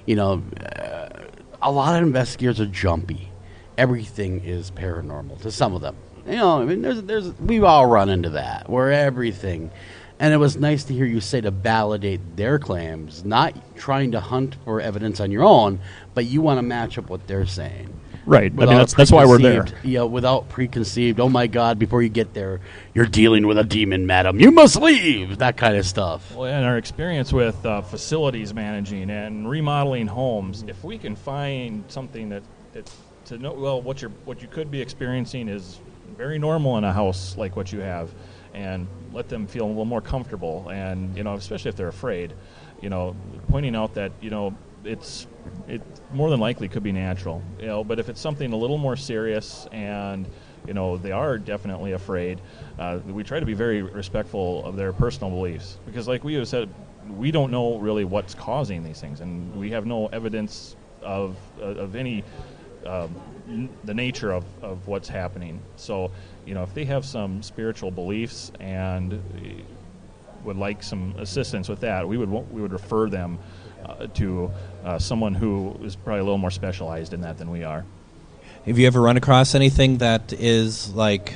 a lot of investigators are jumpy. Everything is paranormal to some of them. I mean, there's we've all run into that where everything. And it was nice to hear you say to validate their claims, not trying to hunt for evidence on your own, but you want to match up what they're saying. Right. I mean, that's why we're there. Without preconceived, oh my God, before you get there, you're dealing with a demon, madam. You must leave. That kind of stuff. Well, and our experience with facilities managing and remodeling homes, if we can find something that to know, well, what you could be experiencing is very normal in a house like what you have, and let them feel a little more comfortable, and especially if they're afraid, pointing out that it more than likely could be natural, but if it's something a little more serious and they are definitely afraid, we try to be very respectful of their personal beliefs, because like we have said, we don't know really what's causing these things, and we have no evidence of any the nature of what's happening. So if they have some spiritual beliefs and would like some assistance with that, we would refer them to someone who is probably a little more specialized in that than we are. Have you ever run across anything that is like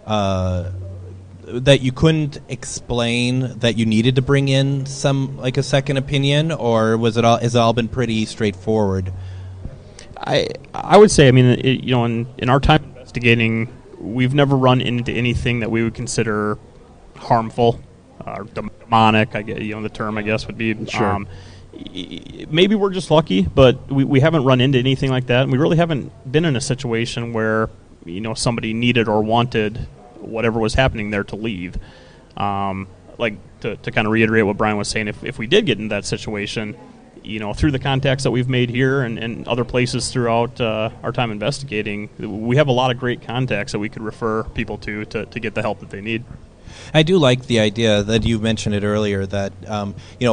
that you couldn't explain, that you needed to bring in some like a second opinion, or has it all been pretty straightforward? I would say, I mean, in our time investigating, we've never run into anything that we would consider harmful or demonic. I get, the term I guess would be. Sure. Maybe we're just lucky, but we haven't run into anything like that, and we really haven't been in a situation where somebody needed or wanted whatever was happening there to leave. Like to kind of reiterate what Brian was saying, if we did get in that situation, through the contacts that we've made here and other places throughout our time investigating, we have a lot of great contacts that we could refer people to get the help that they need. I do like the idea that you mentioned it earlier that,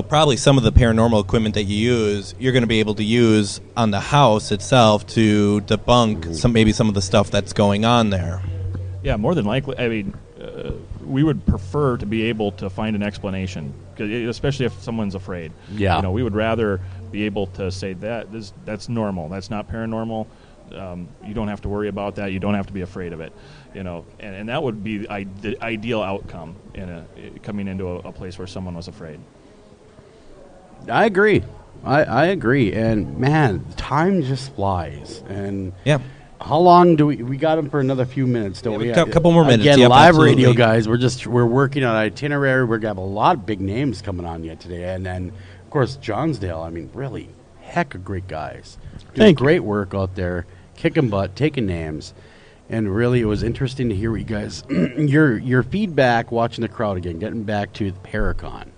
probably some of the paranormal equipment that you use, you're going to be able to use on the house itself to debunk some of the stuff that's going on there. Yeah, more than likely. I mean, we would prefer to be able to find an explanation, especially if someone's afraid. Yeah. We would rather be able to say that's normal. That's not paranormal. You don't have to worry about that. You don't have to be afraid of it. And that would be the ideal outcome in coming into a place where someone was afraid. I agree. I agree. And man, time just flies. And yeah. How long do we got them for another few minutes, don't we? A couple more minutes. Again, yep, live absolutely. radio guys. We're working on an itinerary. We're gonna have a lot of big names coming on yet today, and of course Johnsdale. I mean, really, heck of great guys. Doing great work out there, kicking butt, taking names, and really it was interesting to hear what you guys your feedback watching the crowd again. Getting back to the Paracon.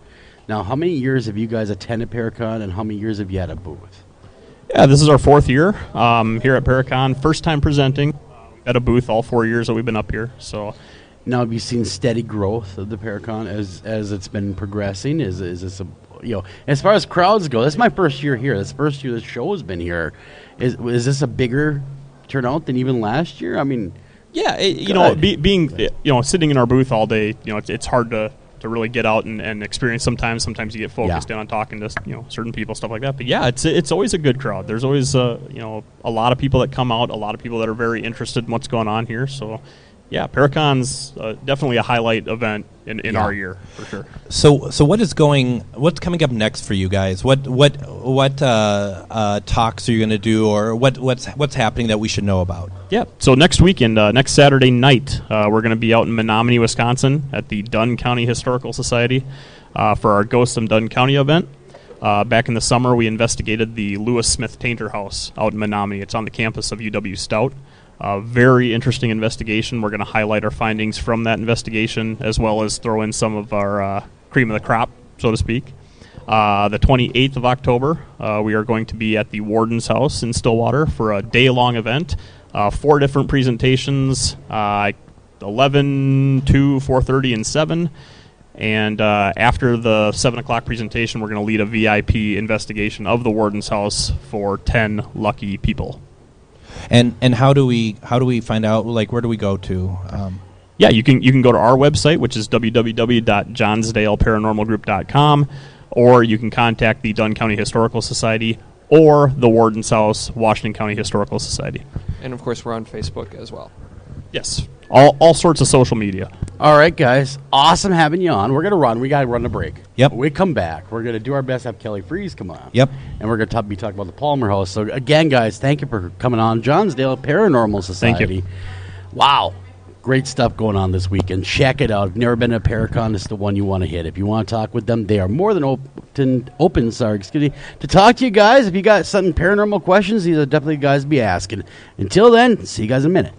Now, how many years have you guys attended Paracon, and how many years have you had a booth? Yeah, this is our 4th year here at Paracon. First time presenting at a booth all 4 years that we've been up here. So, now have you seen steady growth of the Paracon as it's been progressing? Is this as far as crowds go? This is my first year here. This is the first year the show has been here. Is this a bigger turnout than even last year? I mean, yeah, being sitting in our booth all day, it's hard to really get out and experience sometimes. Sometimes you get focused in on talking to certain people, stuff like that. But yeah, it's always a good crowd. There's always a lot of people that come out, a lot of people that are very interested in what's going on here. So yeah, Paracon's definitely a highlight event in our year for sure. So what's coming up next for you guys? What talks are you going to do, or what's happening that we should know about? Yeah. So next weekend, next Saturday night, we're going to be out in Menominee, Wisconsin, at the Dunn County Historical Society for our Ghosts of Dunn County event. Back in the summer, we investigated the Lewis Smith Tainter House out in Menominee. It's on the campus of UW Stout. Very interesting investigation. We're going to highlight our findings from that investigation, as well as throw in some of our cream of the crop, so to speak. The 28th of October, we are going to be at the Warden's House in Stillwater for a day-long event. 4 different presentations, 11, 2, 4:30, and 7. And after the 7 o'clock presentation, we're going to lead a VIP investigation of the warden's house for 10 lucky people. And how do we find out? Like, where do we go to? Yeah, you can go to our website, which is www.johnsdaleparanormalgroup.com, or you can contact the Dunn County Historical Society or the Warden's House, Washington County Historical Society. And, of course, we're on Facebook as well. Yes. All sorts of social media. All right, guys. Awesome having you on. We're going to run. We got to run a break. Yep. When we come back, we're going to do our best to have Kelley Freese come on. Yep. And we're going to be talking about the Palmer House. So, again, guys, thank you for coming on. Johnsdale Paranormal Society. Thank you. Wow. Great stuff going on this weekend. Check it out. If you've never been to Paracon, it's the one you want to hit. If you want to talk with them, they are more than open to talk to you guys. If you got some paranormal questions, these are definitely guys to be asking. Until then, see you guys in a minute.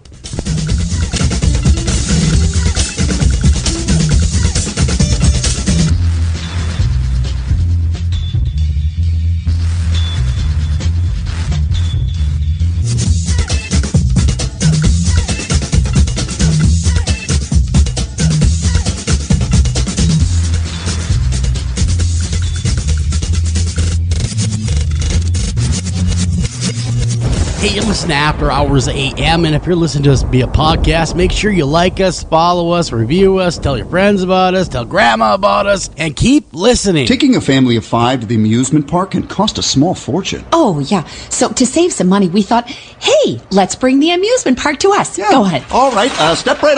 Hey, you listen to After Hours AM, and if you're listening to us via podcast, make sure you like us, follow us, review us, tell your friends about us, tell grandma about us, and keep listening. Taking a family of 5 to the amusement park can cost a small fortune. Oh, yeah. So to save some money, we thought, hey, let's bring the amusement park to us. Yeah. Go ahead. All right, step right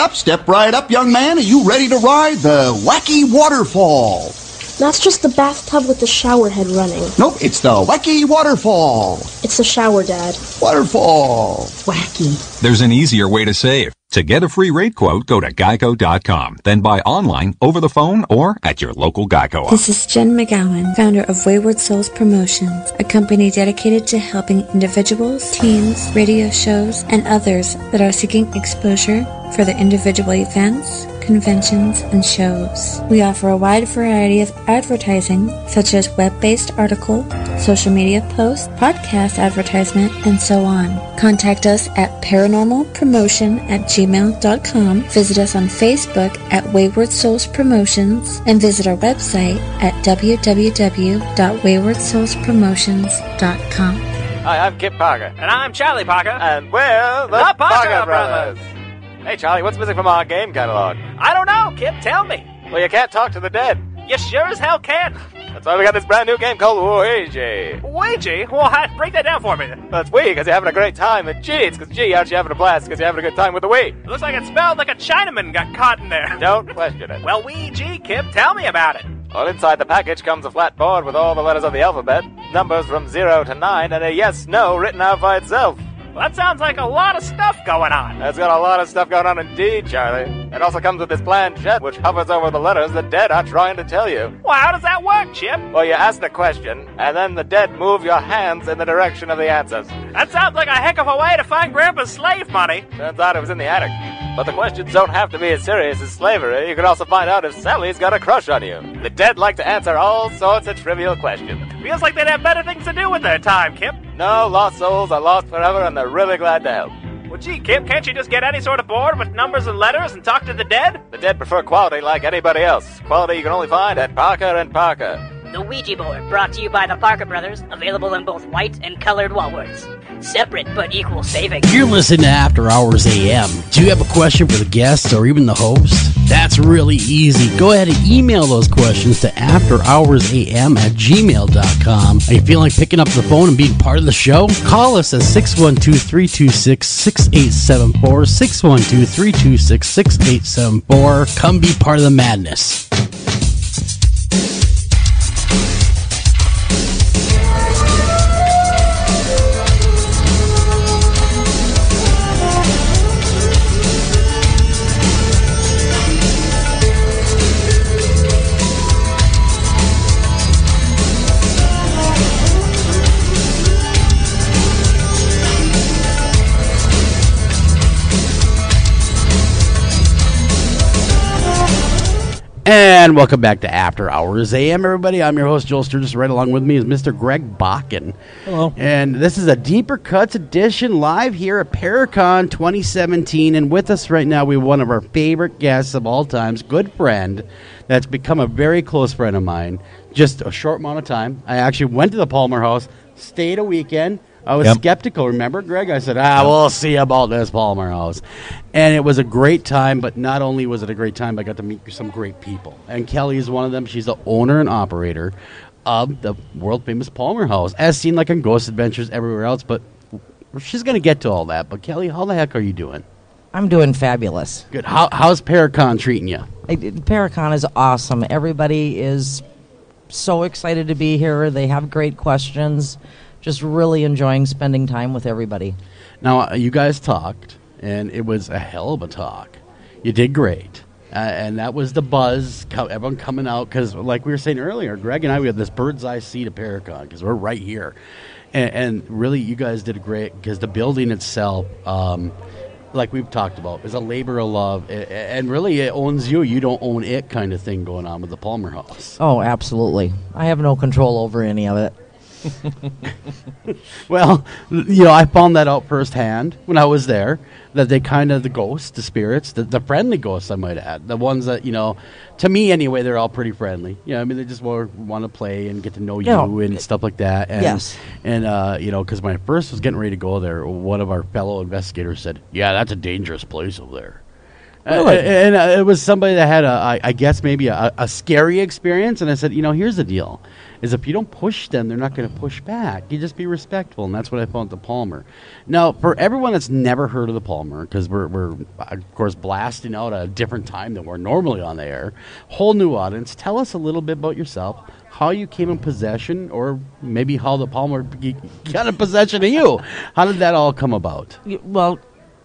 up, young man. Are you ready to ride the wacky waterfall? That's just the bathtub with the shower head running. Nope, it's the wacky waterfall. It's the shower, Dad. Waterfall. Wacky. There's an easier way to save. To get a free rate quote, go to geico.com. Then buy online, over the phone, or at your local Geico office. This is Jen McGowan, founder of Wayward Souls Promotions, a company dedicated to helping individuals, teens, radio shows, and others that are seeking exposure for their individual events, conventions, and shows. We offer a wide variety of advertising, such as web-based article, social media posts, podcast advertisement, and so on. Contact us at paranormalpromotion@gmail.com, visit us on Facebook at Wayward Souls Promotions, and visit our website at www.waywardsoulspromotions.com. Hi, I'm Kip Parker. And I'm Charlie Parker. And we're the Parker Brothers. Hey, Charlie, what's missing from our game catalog? I don't know, Kip, tell me. Well, you can't talk to the dead. You sure as hell can. That's why we got this brand new game called Ouija. Ouija? Well, break that down for me. Well, it's Wii because you're having a great time, and G, it's because G, aren't you having a blast because you're having a good time with the Wii. It looks like it's spelled like a Chinaman got caught in there. Don't question it. Well, Ouija, Kip, tell me about it. Well, inside the package comes a flat board with all the letters of the alphabet, numbers from 0 to 9, and a yes-no written out by itself. Well, that sounds like a lot of stuff going on. It's got a lot of stuff going on indeed, Charlie. It also comes with this planchette which hovers over the letters the dead are trying to tell you. Well, how does that work, Chip? Well, you ask the question, and then the dead move your hands in the direction of the answers. That sounds like a heck of a way to find Grandpa's slave money. Turns out it was in the attic. But the questions don't have to be as serious as slavery. You can also find out if Sally's got a crush on you. The dead like to answer all sorts of trivial questions. Feels like they'd have better things to do with their time, Kip. No, lost souls are lost forever, and they're really glad to help. Well, gee, Kip, can't you just get any sort of board with numbers and letters and talk to the dead? The dead prefer quality like anybody else. Quality you can only find at Parker & Parker. The Ouija board, brought to you by the Parker Brothers, available in both white and colored wallworks. Separate but equal saving. You're listening to After Hours AM. Do you have a question for the guests or even the host? That's really easy. Go ahead and email those questions to afterhoursam@gmail.com. Are you feeling like picking up the phone and being part of the show? Call us at 612-326-6874, 612-326-6874. Come be part of the madness. And welcome back to After Hours AM, everybody. I'm your host, Joel Sturgis. Right along with me is Mr. Greg Bakken. Hello. And this is a Deeper Cuts edition live here at Paracon 2017. And with us right now, we have one of our favorite guests of all times, good friend, that's become a very close friend of mine. Just a short amount of time. I actually went to the Palmer House, stayed a weekend. I was skeptical, remember, Greg? I said, we'll see about this Palmer House. And it was a great time, but not only was it a great time, I got to meet some great people. And Kelley is one of them. She's the owner and operator of the world-famous Palmer House, as seen like in Ghost Adventures everywhere else. But she's going to get to all that. But, Kelley, how the heck are you doing? I'm doing fabulous. Good. How's Paracon treating you? Paracon is awesome. Everybody is so excited to be here. They have great questions. Just really enjoying spending time with everybody. Now, you guys talked, and it was a hell of a talk. You did great. And that was the buzz, everyone coming out, because like we were saying earlier, Greg and I, we have this bird's eye seat of Paracon, because we're right here. And really, you guys did great, because the building itself, like we've talked about, is a labor of love. And really, it owns you. You don't own it kind of thing going on with the Palmer House. Oh, absolutely. I have no control over any of it. Well, I found that out firsthand when I was there, that they kind of, the ghosts, the spirits, the friendly ghosts, I might add, the ones that, to me anyway, they're all pretty friendly. They just want to play and get to know you and stuff like that. And, yes. And, because when I first was getting ready to go there, one of our fellow investigators said, yeah, that's a dangerous place over there. Really? And it was somebody that had, I guess, maybe a scary experience. And I said, here's the deal. Is if you don't push them, they're not going to push back. You just be respectful, and that's what I found at the Palmer. Now, for everyone that's never heard of the Palmer, because we're, of course, blasting out at a different time than we're normally on the air, whole new audience, tell us a little bit about yourself, how you came in possession, or maybe how the Palmer got in possession of you. How did that all come about? Well,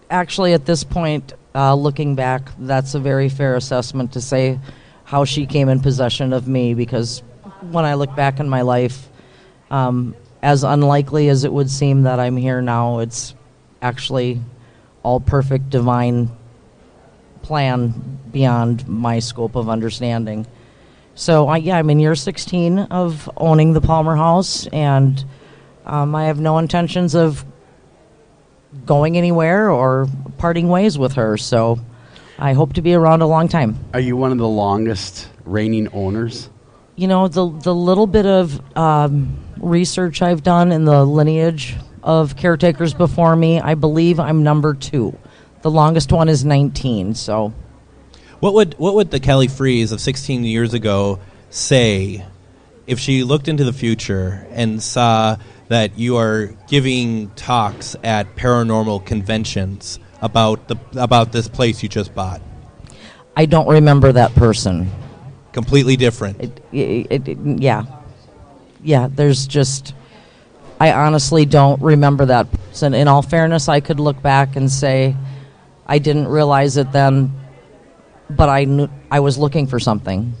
actually, at this point, looking back, that's a very fair assessment to say how she came in possession of me, because when I look back in my life, as unlikely as it would seem that I'm here now, it's actually all perfect divine plan beyond my scope of understanding. So, I'm in year 16 of owning the Palmer House, and I have no intentions of going anywhere or parting ways with her, so I hope to be around a long time. Are you one of the longest reigning owners? The little bit of research I've done in the lineage of caretakers before me, I believe I'm number 2. The longest one is 19. So, what would the Kelley Freese of 16 years ago say if she looked into the future and saw that you are giving talks at paranormal conventions about this place you just bought? I don't remember that person. Completely different. Yeah, there's just, I honestly don't remember that person. In all fairness, I could look back and say I didn't realize it then, but I knew I was looking for something.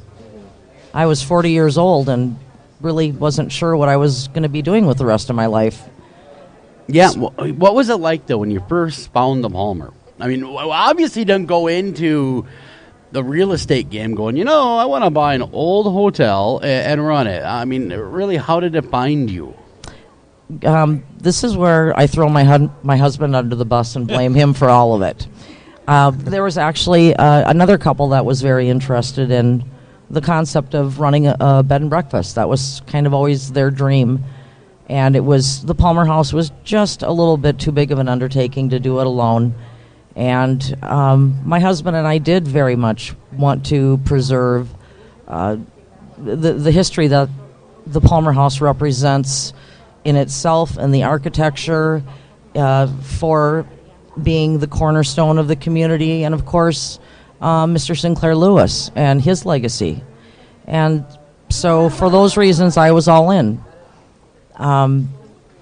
I was 40 years old and really wasn't sure what I was going to be doing with the rest of my life. Yeah, what was it like, though, when you first found the Palmer? I mean, obviously you didn't go into the real estate game going, I want to buy an old hotel and run it. I mean, really, how did it find you? This is where I throw my husband under the bus and blame him for all of it. There was actually another couple that was very interested in the concept of running a bed and breakfast. That was kind of always their dream. And the Palmer House was just a little bit too big of an undertaking to do it alone. And my husband and I did very much want to preserve the history that the Palmer House represents in itself and the architecture for being the cornerstone of the community, and of course Mr. Sinclair Lewis and his legacy. And so for those reasons I was all in.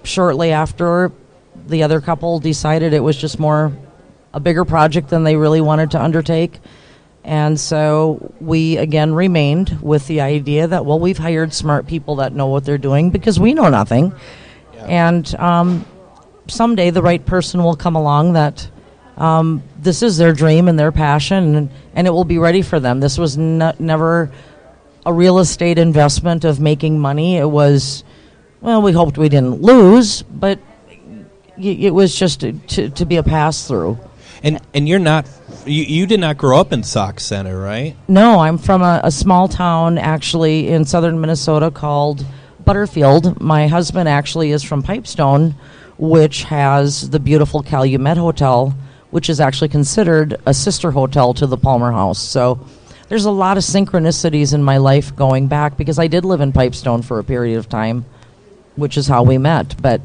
Shortly after, the other couple decided it was just a bigger project than they really wanted to undertake. And so we again remained with the idea that, well, we've hired smart people that know what they're doing because we know nothing. Yeah. And someday the right person will come along that this is their dream and their passion, and it will be ready for them. This was never a real estate investment of making money. It was, well, we hoped we didn't lose, but it was just to be a pass-through. And you're not, you did not grow up in Sauk Center, right? No, I'm from a small town actually in southern Minnesota called Butterfield. My husband actually is from Pipestone, which has the beautiful Calumet Hotel, which is actually considered a sister hotel to the Palmer House. So there's a lot of synchronicities in my life going back, because I did live in Pipestone for a period of time, which is how we met. But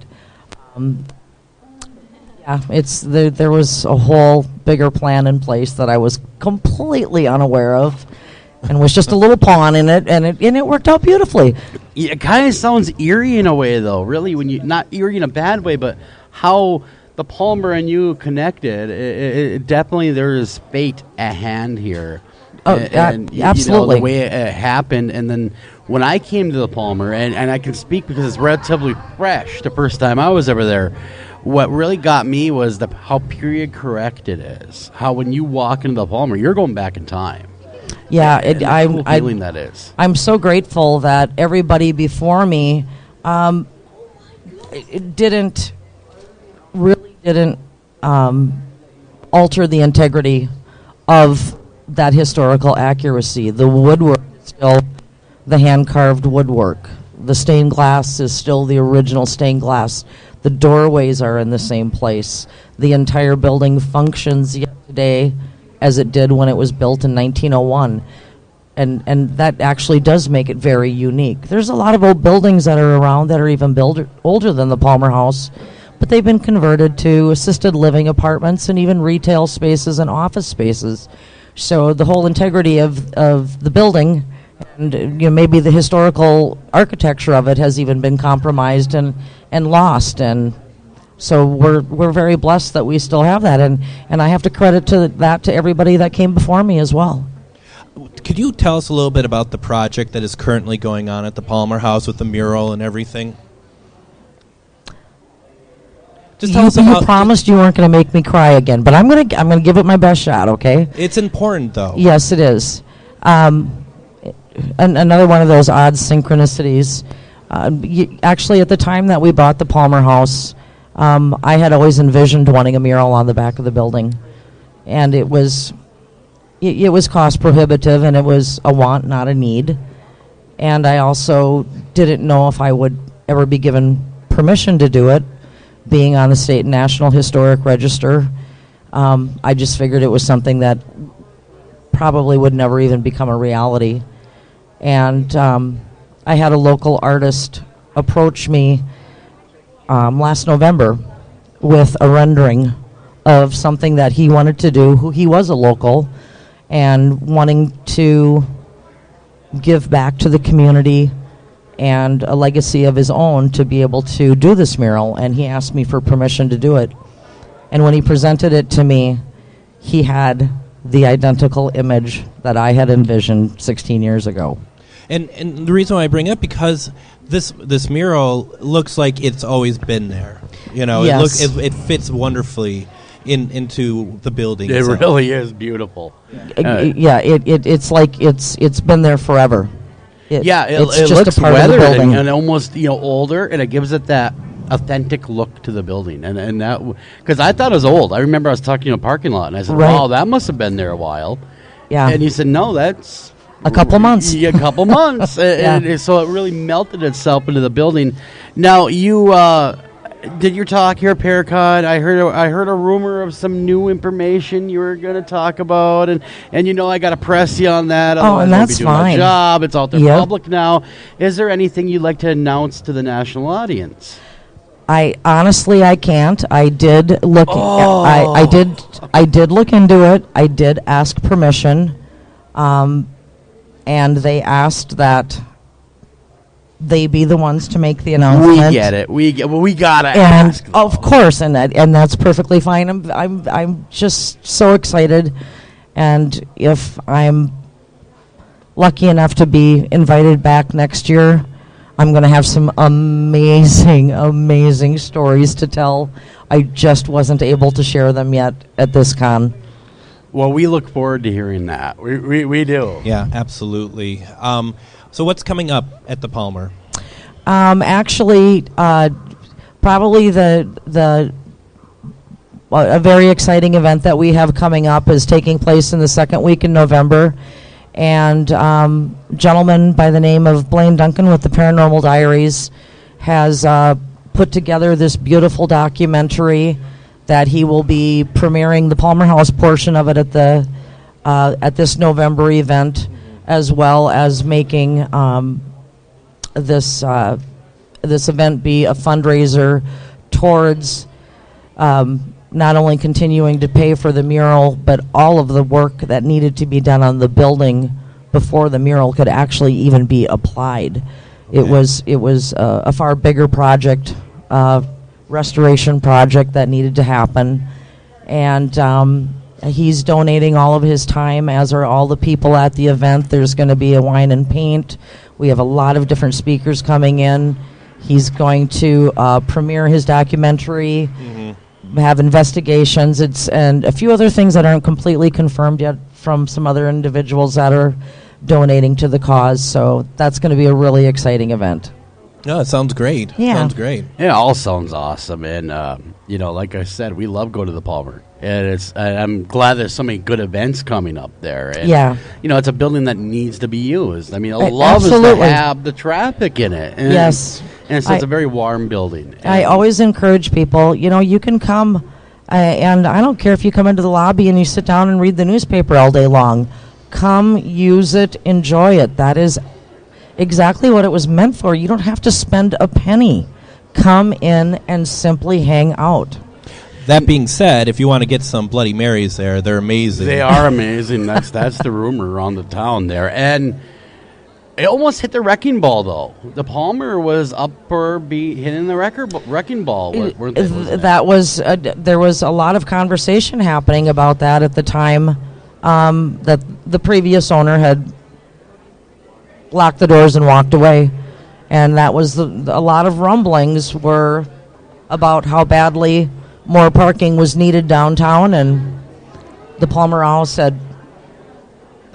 yeah, there was a whole bigger plan in place that I was completely unaware of, and was just a little pawn in it, and it worked out beautifully. Yeah, it kind of sounds eerie in a way, though. Really, when you, not eerie in a bad way, but how the Palmer and you connected. It definitely, there is fate at hand here. Oh, absolutely. The way it happened, and then when I came to the Palmer, and I can speak because it's relatively fresh, the first time I was ever there, what really got me was how period correct it is. How when you walk into the Palmer, you're going back in time. Yeah, cool feeling that is. I'm so grateful that everybody before me it didn't alter the integrity of that historical accuracy. The woodwork is still the hand-carved woodwork. The stained glass is still the original stained glass. The doorways are in the same place. The entire building functions yet today as it did when it was built in 1901. And that actually does make it very unique. There's a lot of old buildings that are around that are even older than the Palmer House, but they've been converted to assisted living apartments and even retail spaces and office spaces. So the whole integrity of the building, and maybe the historical architecture of it, has even been compromised and lost. And so we're very blessed that we still have that, and I have to credit to everybody that came before me as well. Could you tell us a little bit about the project that is currently going on at the Palmer House with the mural and everything? Just tell us about. You promised you weren't going to make me cry again, but I'm gonna give it my best shot. Okay. It's important, though. Yes, it is. Another one of those odd synchronicities. Actually, at the time that we bought the Palmer House, I had always envisioned wanting a mural on the back of the building, and it was cost prohibitive, and it was a want, not a need. And I also didn't know if I would ever be given permission to do it, being on the state and national historic register. I just figured it was something that probably would never even become a reality. And I had a local artist approach me last November with a rendering of something that he wanted to do. He was a local and wanting to give back to the community and a legacy of his own to be able to do this mural, and he asked me for permission to do it. And when he presented it to me, he had the identical image that I had envisioned 16 years ago. And the reason why I bring it up, because this mural looks like it's always been there. Yes. It fits wonderfully into the building. It really is beautiful. It's like it's been there forever. It looks weathered and almost older, and it gives it that authentic look to the building. And that, because I thought it was old. I remember I was talking in a parking lot, and I said, "Wow, that must have been there a while." Yeah. And he said, "No, that's a couple months." Yeah, a couple months. And so it really melted itself into the building. Now you did your talk here at Paracon. I heard a rumor of some new information you were going to talk about, and I got to press you on that. Oh, and that's fine. My job. It's out there public now. Is there anything you'd like to announce to the national audience? I can't. I did look. I did look into it. I did ask permission, and they asked that they be the ones to make the announcement. We get it. We gotta and ask. Of course, and that's perfectly fine. I'm just so excited, and if I'm lucky enough to be invited back next year, I'm going to have some amazing stories to tell. I just wasn't able to share them yet at this con. Well, we look forward to hearing that. We do. Yeah, absolutely. So what's coming up at the Palmer? Actually, probably a very exciting event that we have coming up is taking place in the second week in November. And a gentleman by the name of Blaine Duncan with the Paranormal Diaries has put together this beautiful documentary that he will be premiering the Palmer House portion of it at this November event, as well as making this event be a fundraiser towards not only continuing to pay for the mural, but all of the work that needed to be done on the building before the mural could actually even be applied. Okay. It was a far bigger project, restoration project that needed to happen, and he's donating all of his time, as are all the people at the event. There's going to be a wine and paint. We have a lot of different speakers coming in. He's going to premiere his documentary, have investigations, and a few other things that aren't completely confirmed yet from some other individuals that are donating to the cause. So that's going to be a really exciting event. No, it sounds great. Yeah. Sounds great. Yeah, it all sounds awesome. And, like I said, we love going to the Palmer. And I'm glad there's so many good events coming up there. And, yeah. It's a building that needs to be used. I mean, I love is to have the traffic in it. And, yes. And it's a very warm building. I always encourage people, you can come, and I don't care if you come into the lobby and you sit down and read the newspaper all day long. Come, use it, enjoy it. That is exactly what it was meant for. You don't have to spend a penny. Come in and simply hang out. That being said, if you want to get some Bloody Marys there, they're amazing. They are amazing. That's the rumor around the town there. And it almost hit the wrecking ball, though. The Palmer was up for hitting the wrecking ball. There was a lot of conversation happening about that at the time. That the previous owner had locked the doors and walked away, and that was a lot of rumblings were about how badly more parking was needed downtown, and the Palmer House had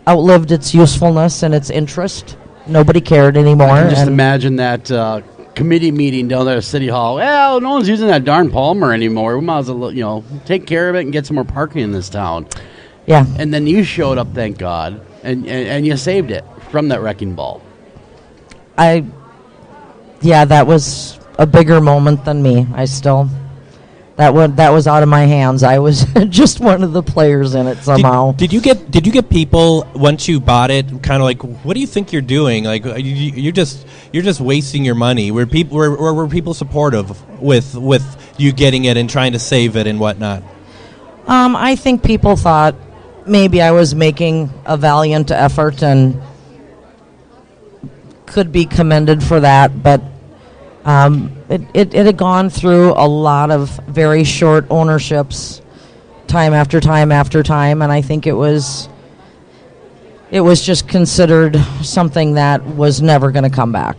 outlived its usefulness and its interest. Nobody cared anymore. I can just imagine that committee meeting down there at City Hall. Well, no one's using that darn Palmer anymore. We might as well, take care of it and get some more parking in this town. Yeah. And then you showed up, thank God, and you saved it from that wrecking ball. That was a bigger moment than me. That was out of my hands. I was just one of the players in it somehow. Did you get people once you bought it kind of like, what do you think you're doing? Like you're just wasting your money. Were people supportive with you getting it and trying to save it and whatnot? I think people thought maybe I was making a valiant effort and could be commended for that, but it had gone through a lot of very short ownerships, time after time after time, and I think it was just considered something that was never going to come back.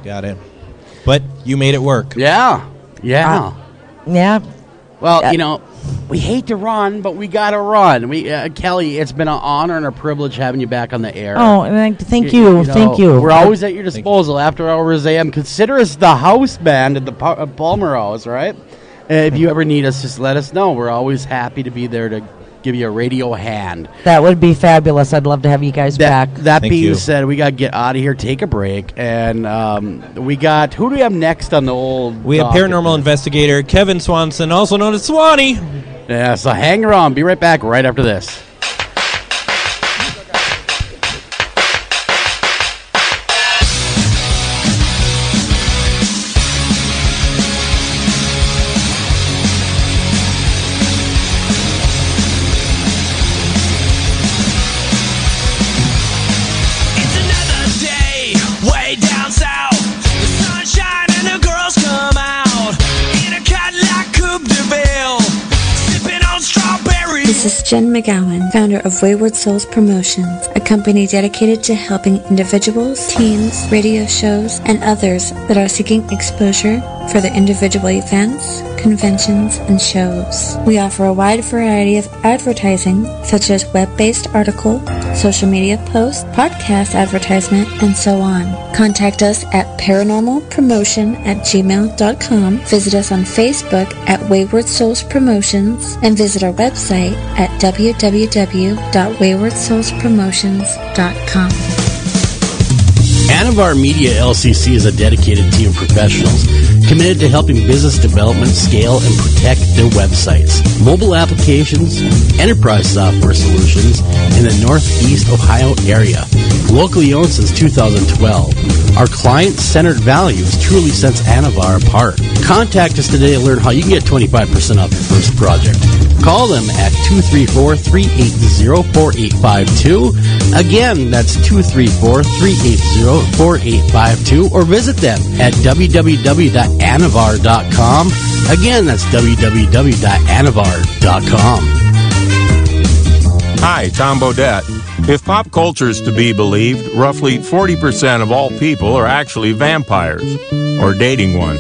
Got it. But you made it work. Yeah. Yeah. Well, we hate to run, but we got to run. Kelley, it's been an honor and a privilege having you back on the air. Oh, thank you. Thank you. We're always at your disposal. After hours AM, consider us the house band at the Palmer House, right? If you ever need us, just let us know. We're always happy to be there to give you a radio hand. That would be fabulous. I'd love to have you guys back. That being said, we got to get out of here, take a break, and who do we have next on the old? We have paranormal investigator Kevin Swanson, also known as Swanee. Yeah, so hang around. Be right back right after this. Strawberry This is Jen McGowan, founder of Wayward Souls Promotions, a company dedicated to helping individuals, teams, radio shows, and others that are seeking exposure for their individual events, conventions, and shows. We offer a wide variety of advertising, such as web-based article, social media posts, podcast advertisement, and so on. Contact us at paranormalpromotion@gmail.com, visit us on Facebook at Wayward Souls Promotions, and visit our website at www.waywardsoulspromotions.com. Anavar Media LCC is a dedicated team of professionals committed to helping business development scale and protect their websites, mobile applications, enterprise software solutions in the Northeast Ohio area. Locally owned since 2012, our client-centered values truly sets Anavar apart. Contact us today to learn how you can get 25% off your first project. Call them at 234-380-4852. Again, that's 234-380-4852, or visit them at www.anavar.com. Again, that's www.anavar.com. Hi, Tom Bodette. If pop culture is to be believed, roughly 40% of all people are actually vampires, or dating one.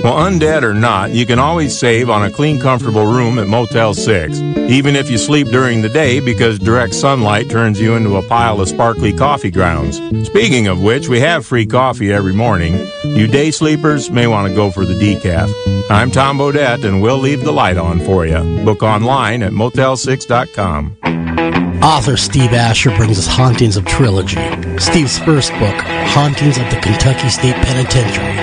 Well, undead or not, you can always save on a clean, comfortable room at Motel 6, even if you sleep during the day because direct sunlight turns you into a pile of sparkly coffee grounds. Speaking of which, we have free coffee every morning. You day sleepers may want to go for the decaf. I'm Tom Bodette, and we'll leave the light on for you. Book online at motel6.com. Author Steve Asher brings us Hauntings of Trilogy. Steve's first book, Hauntings of the Kentucky State Penitentiary.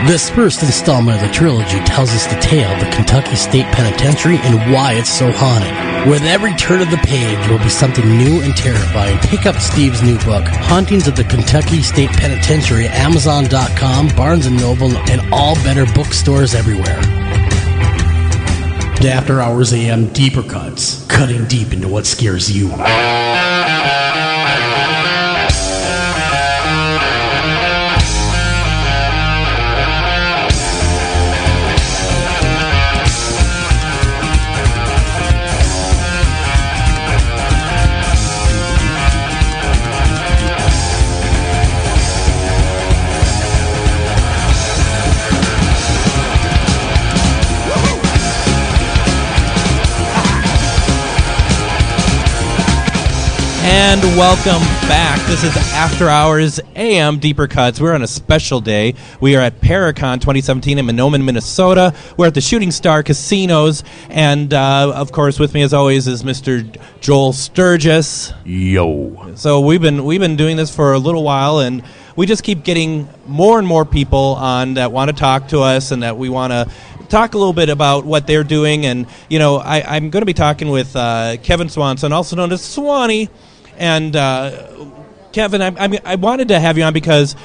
This first installment of the trilogy tells us the tale of the Kentucky State Penitentiary and why it's so haunted. With every turn of the page will be something new and terrifying. Pick up Steve's new book, Hauntings of the Kentucky State Penitentiary, at Amazon.com, Barnes & Noble, and all better bookstores everywhere. After Hours AM Deeper Cuts, cutting deep into what scares you. And welcome back. This is After Hours AM Deeper Cuts. We're on a special day. We are at Paracon 2017 in Mahnomen, Minnesota. We're at the Shooting Star Casinos. And, of course, with me as always is Mr. Joel Sturgis. Yo. So we've been doing this for a little while, and we just keep getting more and more people on that want to talk to us and that we want to talk a little bit about what they're doing. And, you know, I'm going to be talking with Kevin Swanson, also known as Swanee. And Kevin, I wanted to have you on because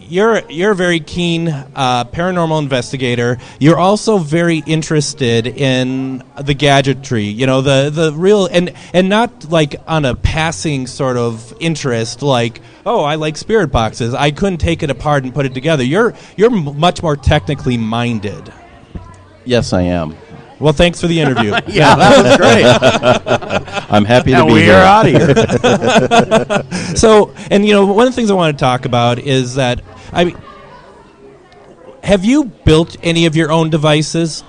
you're a very keen paranormal investigator. You're also very interested in the gadgetry, you know, the real and not like on a passing sort of interest, like, oh, I like spirit boxes. I couldn't take it apart and put it together. You're much more technically minded. Yes, I am. Well, thanks for the interview. Yeah, that was great. I'm happy to be here. We're out of here. So, and you know, one of the things I want to talk about is that, I mean, have you built any of your own devices?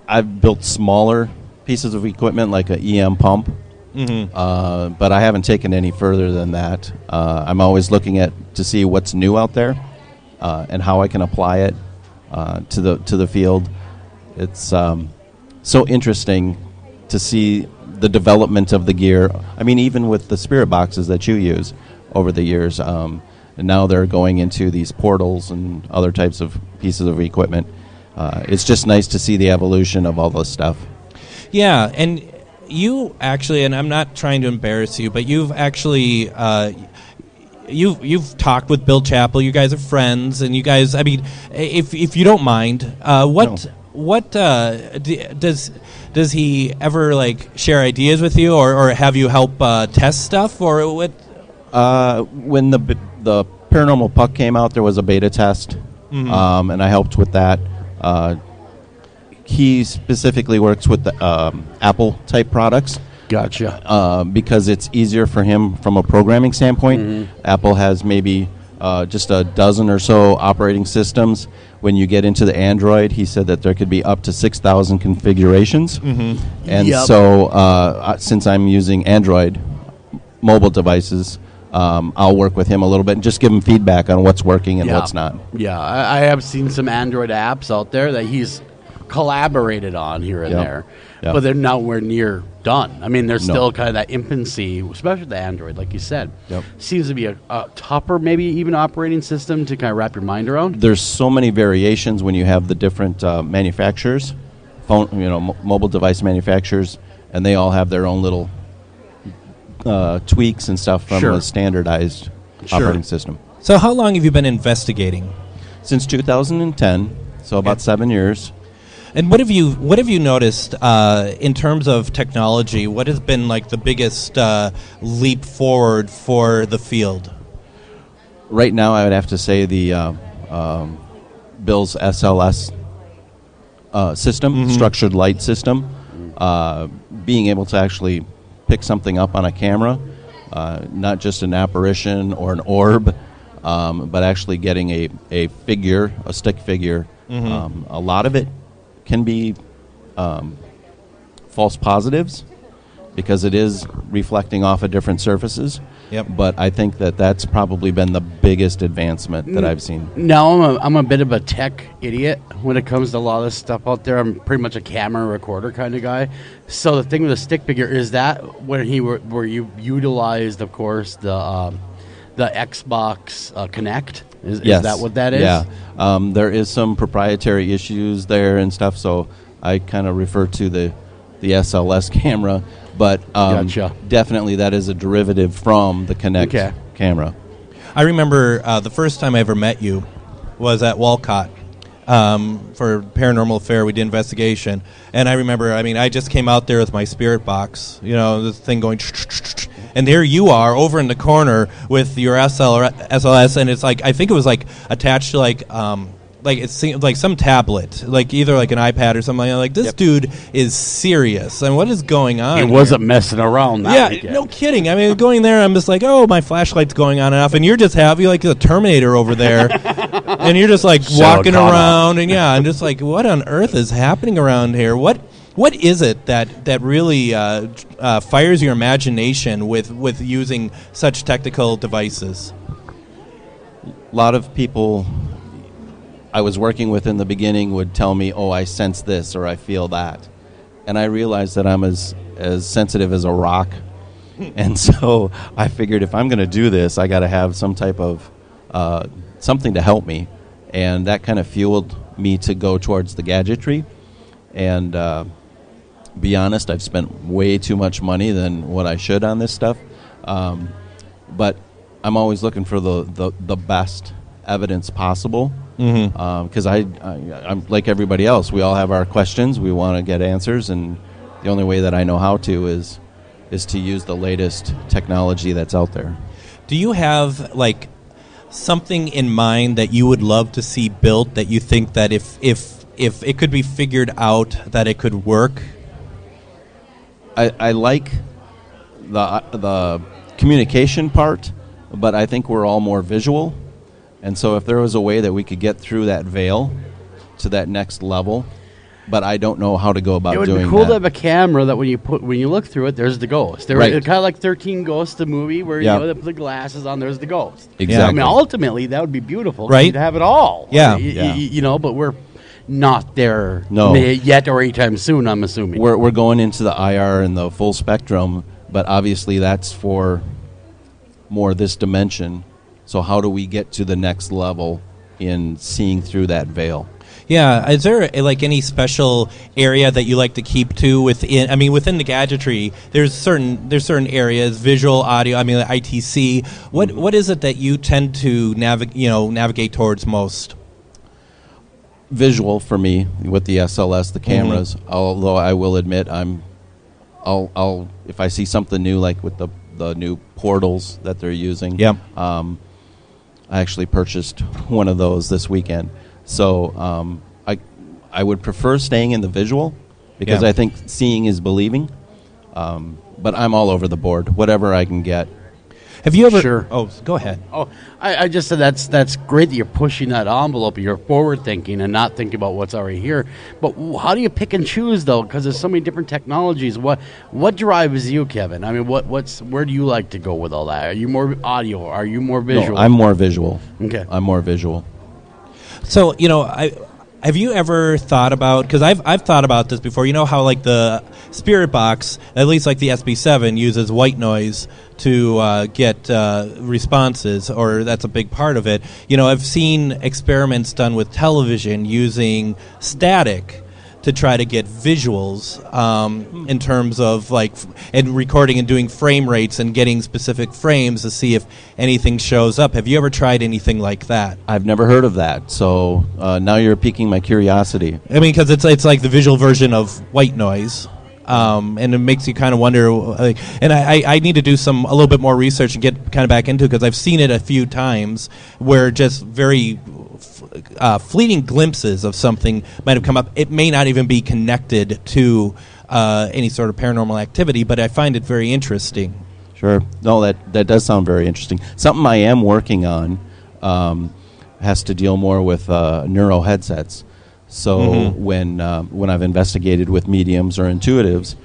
I've built smaller pieces of equipment like an EM pump, but I haven't taken any further than that. I'm always looking to see what's new out there and how I can apply it to the field. It's so interesting to see the development of the gear. I mean, even with the spirit boxes that you use over the years, and now they're going into these portals and other types of pieces of equipment. It's just nice to see the evolution of all this stuff. Yeah, and you actually, and I'm not trying to embarrass you, but you've actually you've talked with Bill Chappell. You guys are friends, and you guys, I mean, if you don't mind, what does he ever like share ideas with you, or have you help test stuff, or what? When the Paranormal Puck came out, there was a beta test, and I helped with that. he specifically works with the Apple type products. Gotcha. Because it's easier for him from a programming standpoint. Apple has maybe just a dozen or so operating systems. When you get into the Android, he said that there could be up to 6,000 configurations. And so since I'm using Android mobile devices, I'll work with him a little bit and just give him feedback on what's working and what's not. Yeah, I have seen some Android apps out there that he's collaborated on here and there, but they're nowhere near done. I mean, there's still kind of that infancy, especially the Android, like you said. Seems to be a tougher, maybe even operating system to kind of wrap your mind around. There's so many variations when you have the different manufacturers, mobile device manufacturers, and they all have their own little tweaks and stuff from a standardized operating system. So how long have you been investigating? Since 2010, so about 7 years. And what have you noticed in terms of technology? What has been like the biggest leap forward for the field? Right now, I would have to say the Bill's SLS system, structured light system, being able to actually pick something up on a camera, not just an apparition or an orb, but actually getting a figure, a stick figure. A lot of it can be false positives because it is reflecting off of different surfaces. But I think that's probably been the biggest advancement that I've seen. No, I'm a bit of a tech idiot when it comes to a lot of this stuff out there. I'm pretty much a camera recorder kind of guy. So the thing with the stick figure is that where you utilized, of course, the Xbox Kinect. Is that what that is? Yeah. There is some proprietary issues there and stuff, so I kind of refer to the SLS camera, but definitely that is a derivative from the Kinect camera. I remember the first time I ever met you was at Walcott for Paranormal Affair. We did investigation, and I remember, I just came out there with my spirit box, this thing going, and there you are over in the corner with your SLS, and it's like, I think it was like attached to like it seemed like some tablet, like either like an iPad or something. Like this dude is serious, and what is going on? He wasn't messing around. No kidding. Going there, I'm just like, oh, my flashlight's going on and off, and you're just having like a Terminator over there, and you're just like walking around, and I'm just like, what on earth is happening around here? What is it that really fires your imagination with using such technical devices? A lot of people I was working with in the beginning would tell me, oh, I sense this or I feel that. And I realized that I'm as sensitive as a rock. And so I figured if I'm going to do this, I got to have some type of something to help me. And that kind of fueled me to go towards the gadgetry. And be honest, I've spent way too much money than what I should on this stuff. But I'm always looking for the best evidence possible. Because I'm like everybody else. We all have our questions. We want to get answers. And the only way that I know how to is to use the latest technology that's out there. Do you have like something in mind that you would love to see built that you think that if it could be figured out that it could work? I like the communication part, but I think we're all more visual. And so if there was a way that we could get through that veil to that next level, but I don't know how to go about doing that. It would be cool to have a camera that when you look through it, there's the ghost. Kind of like 13 Ghosts, the movie, where they put the glasses on, there's the ghost. Exactly. Ultimately, that would be beautiful. Right? You'd have it all. Yeah. But we're not there yet or anytime soon, I'm assuming. We're going into the IR and the full spectrum, but obviously that's for more this dimension. So how do we get to the next level in seeing through that veil? Yeah, is there like any special area that you like to keep to within? Within the gadgetry, there's certain areas, visual, audio. ITC. What is it that you tend to navigate towards most? Visual for me with the SLS, the cameras. Although I will admit, I'll if I see something new, like with the new portals that they're using. Yeah. I actually purchased one of those this weekend. So I would prefer staying in the visual because I think seeing is believing. But I'm all over the board, whatever I can get. Have you ever? Sure. Oh, go ahead. Oh, I just said that's great that you're pushing that envelope. You're forward thinking and not thinking about what's already here. But how do you pick and choose though? Because there's so many different technologies. What drives you, Kevin? I mean, where do you like to go with all that? Are you more audio? Are you more visual? No, I'm more visual. Okay, I'm more visual. So have you ever thought about, because I've thought about this before, you know how like the Spirit Box, at least like the SB7, uses white noise to get responses, or that's a big part of it. You know, I've seen experiments done with television using static to try to get visuals in terms of like and recording and doing frame rates and getting specific frames to see if anything shows up. Have you ever tried anything like that? I've never heard of that, so now you're piquing my curiosity. I mean, because it's like the visual version of white noise. And it makes you kind of wonder, and I need to do a little bit more research and get kind of back into it, because I've seen it a few times where just very fleeting glimpses of something might have come up. It may not even be connected to any sort of paranormal activity, but I find it very interesting. Sure. No, that does sound very interesting. Something I am working on has to deal more with neuro headsets. So when I've investigated with mediums or intuitives,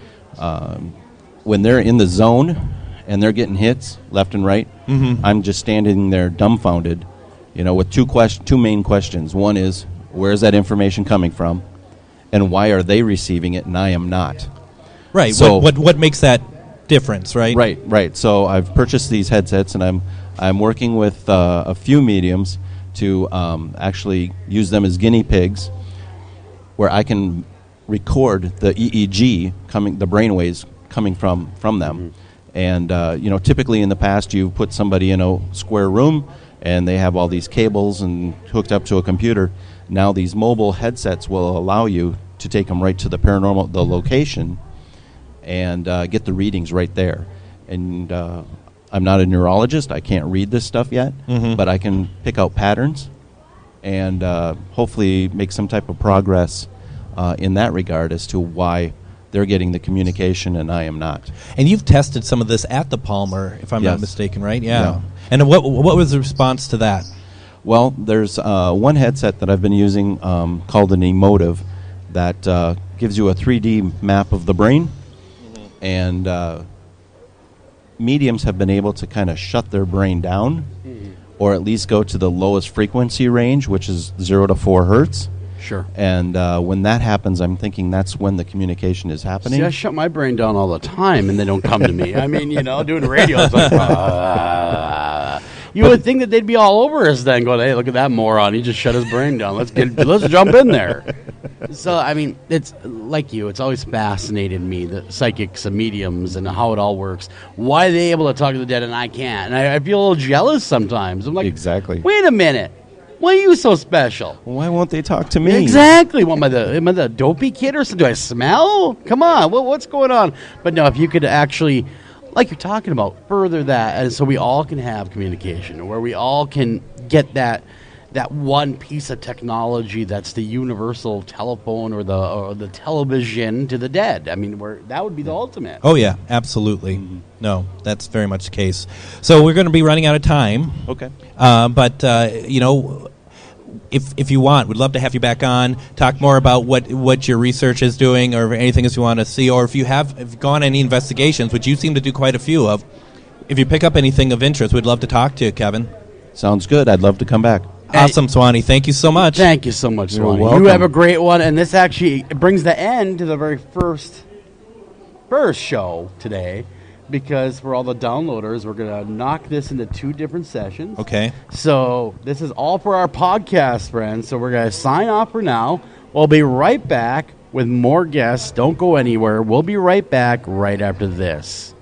when they're in the zone and they're getting hits left and right, I'm just standing there dumbfounded, with two main questions. One is, where is that information coming from, and why are they receiving it and I am not? Right. So what makes that difference? Right. Right. So I've purchased these headsets, and I'm working with a few mediums to actually use them as guinea pigs, where I can record the EEG the brainwaves coming from them. And typically in the past you put somebody in a square room and they have all these cables and hooked up to a computer. Now these mobile headsets will allow you to take them right to the location, and get the readings right there. And I'm not a neurologist, I can't read this stuff yet, but I can pick out patterns and hopefully make some type of progress in that regard as to why they're getting the communication and I am not. And you've tested some of this at the Palmer, if I'm not mistaken, right? Yeah. And what was the response to that? Well, there's one headset that I've been using called an Emotive that gives you a 3D map of the brain, and mediums have been able to kind of shut their brain down, or at least go to the lowest frequency range, which is 0 to 4 hertz. Sure. And when that happens, I'm thinking that's when the communication is happening. See, I shut my brain down all the time, and they don't come to me. I mean, doing radio, it's like, you would think that they'd be all over us then, going, hey, look at that moron. He just shut his brain down. Let's jump in there. So, I mean, it's like you. It's always fascinated me, the psychics and mediums and how it all works. Why are they able to talk to the dead and I can't? And I feel a little jealous sometimes. I'm like, exactly. Wait a minute. Why are you so special? Why won't they talk to me? Exactly. Am I the dopey kid or something? Do I smell? Come on. What's going on? But no, if you could actually, like you're talking about, further that, and so we all can have communication, where we all can get that one piece of technology that's the universal telephone or the television to the dead. I mean, that would be the ultimate. Oh, yeah, absolutely. No, that's very much the case. So we're going to be running out of time. Okay. But if you want, we'd love to have you back on, talk more about what your research is doing, or anything else you want to see, or if you've gone any investigations, which you seem to do quite a few of. If you pick up anything of interest, we'd love to talk to you, Kevin. Sounds good. I'd love to come back. Awesome, Swanee. Thank you so much. Thank you so much, Swanee. You're welcome. You have a great one, and this actually brings the end to the very first show today, because for all the downloaders, we're going to knock this into 2 different sessions. Okay. So this is all for our podcast, friends. So we're going to sign off for now. We'll be right back with more guests. Don't go anywhere. We'll be right back right after this.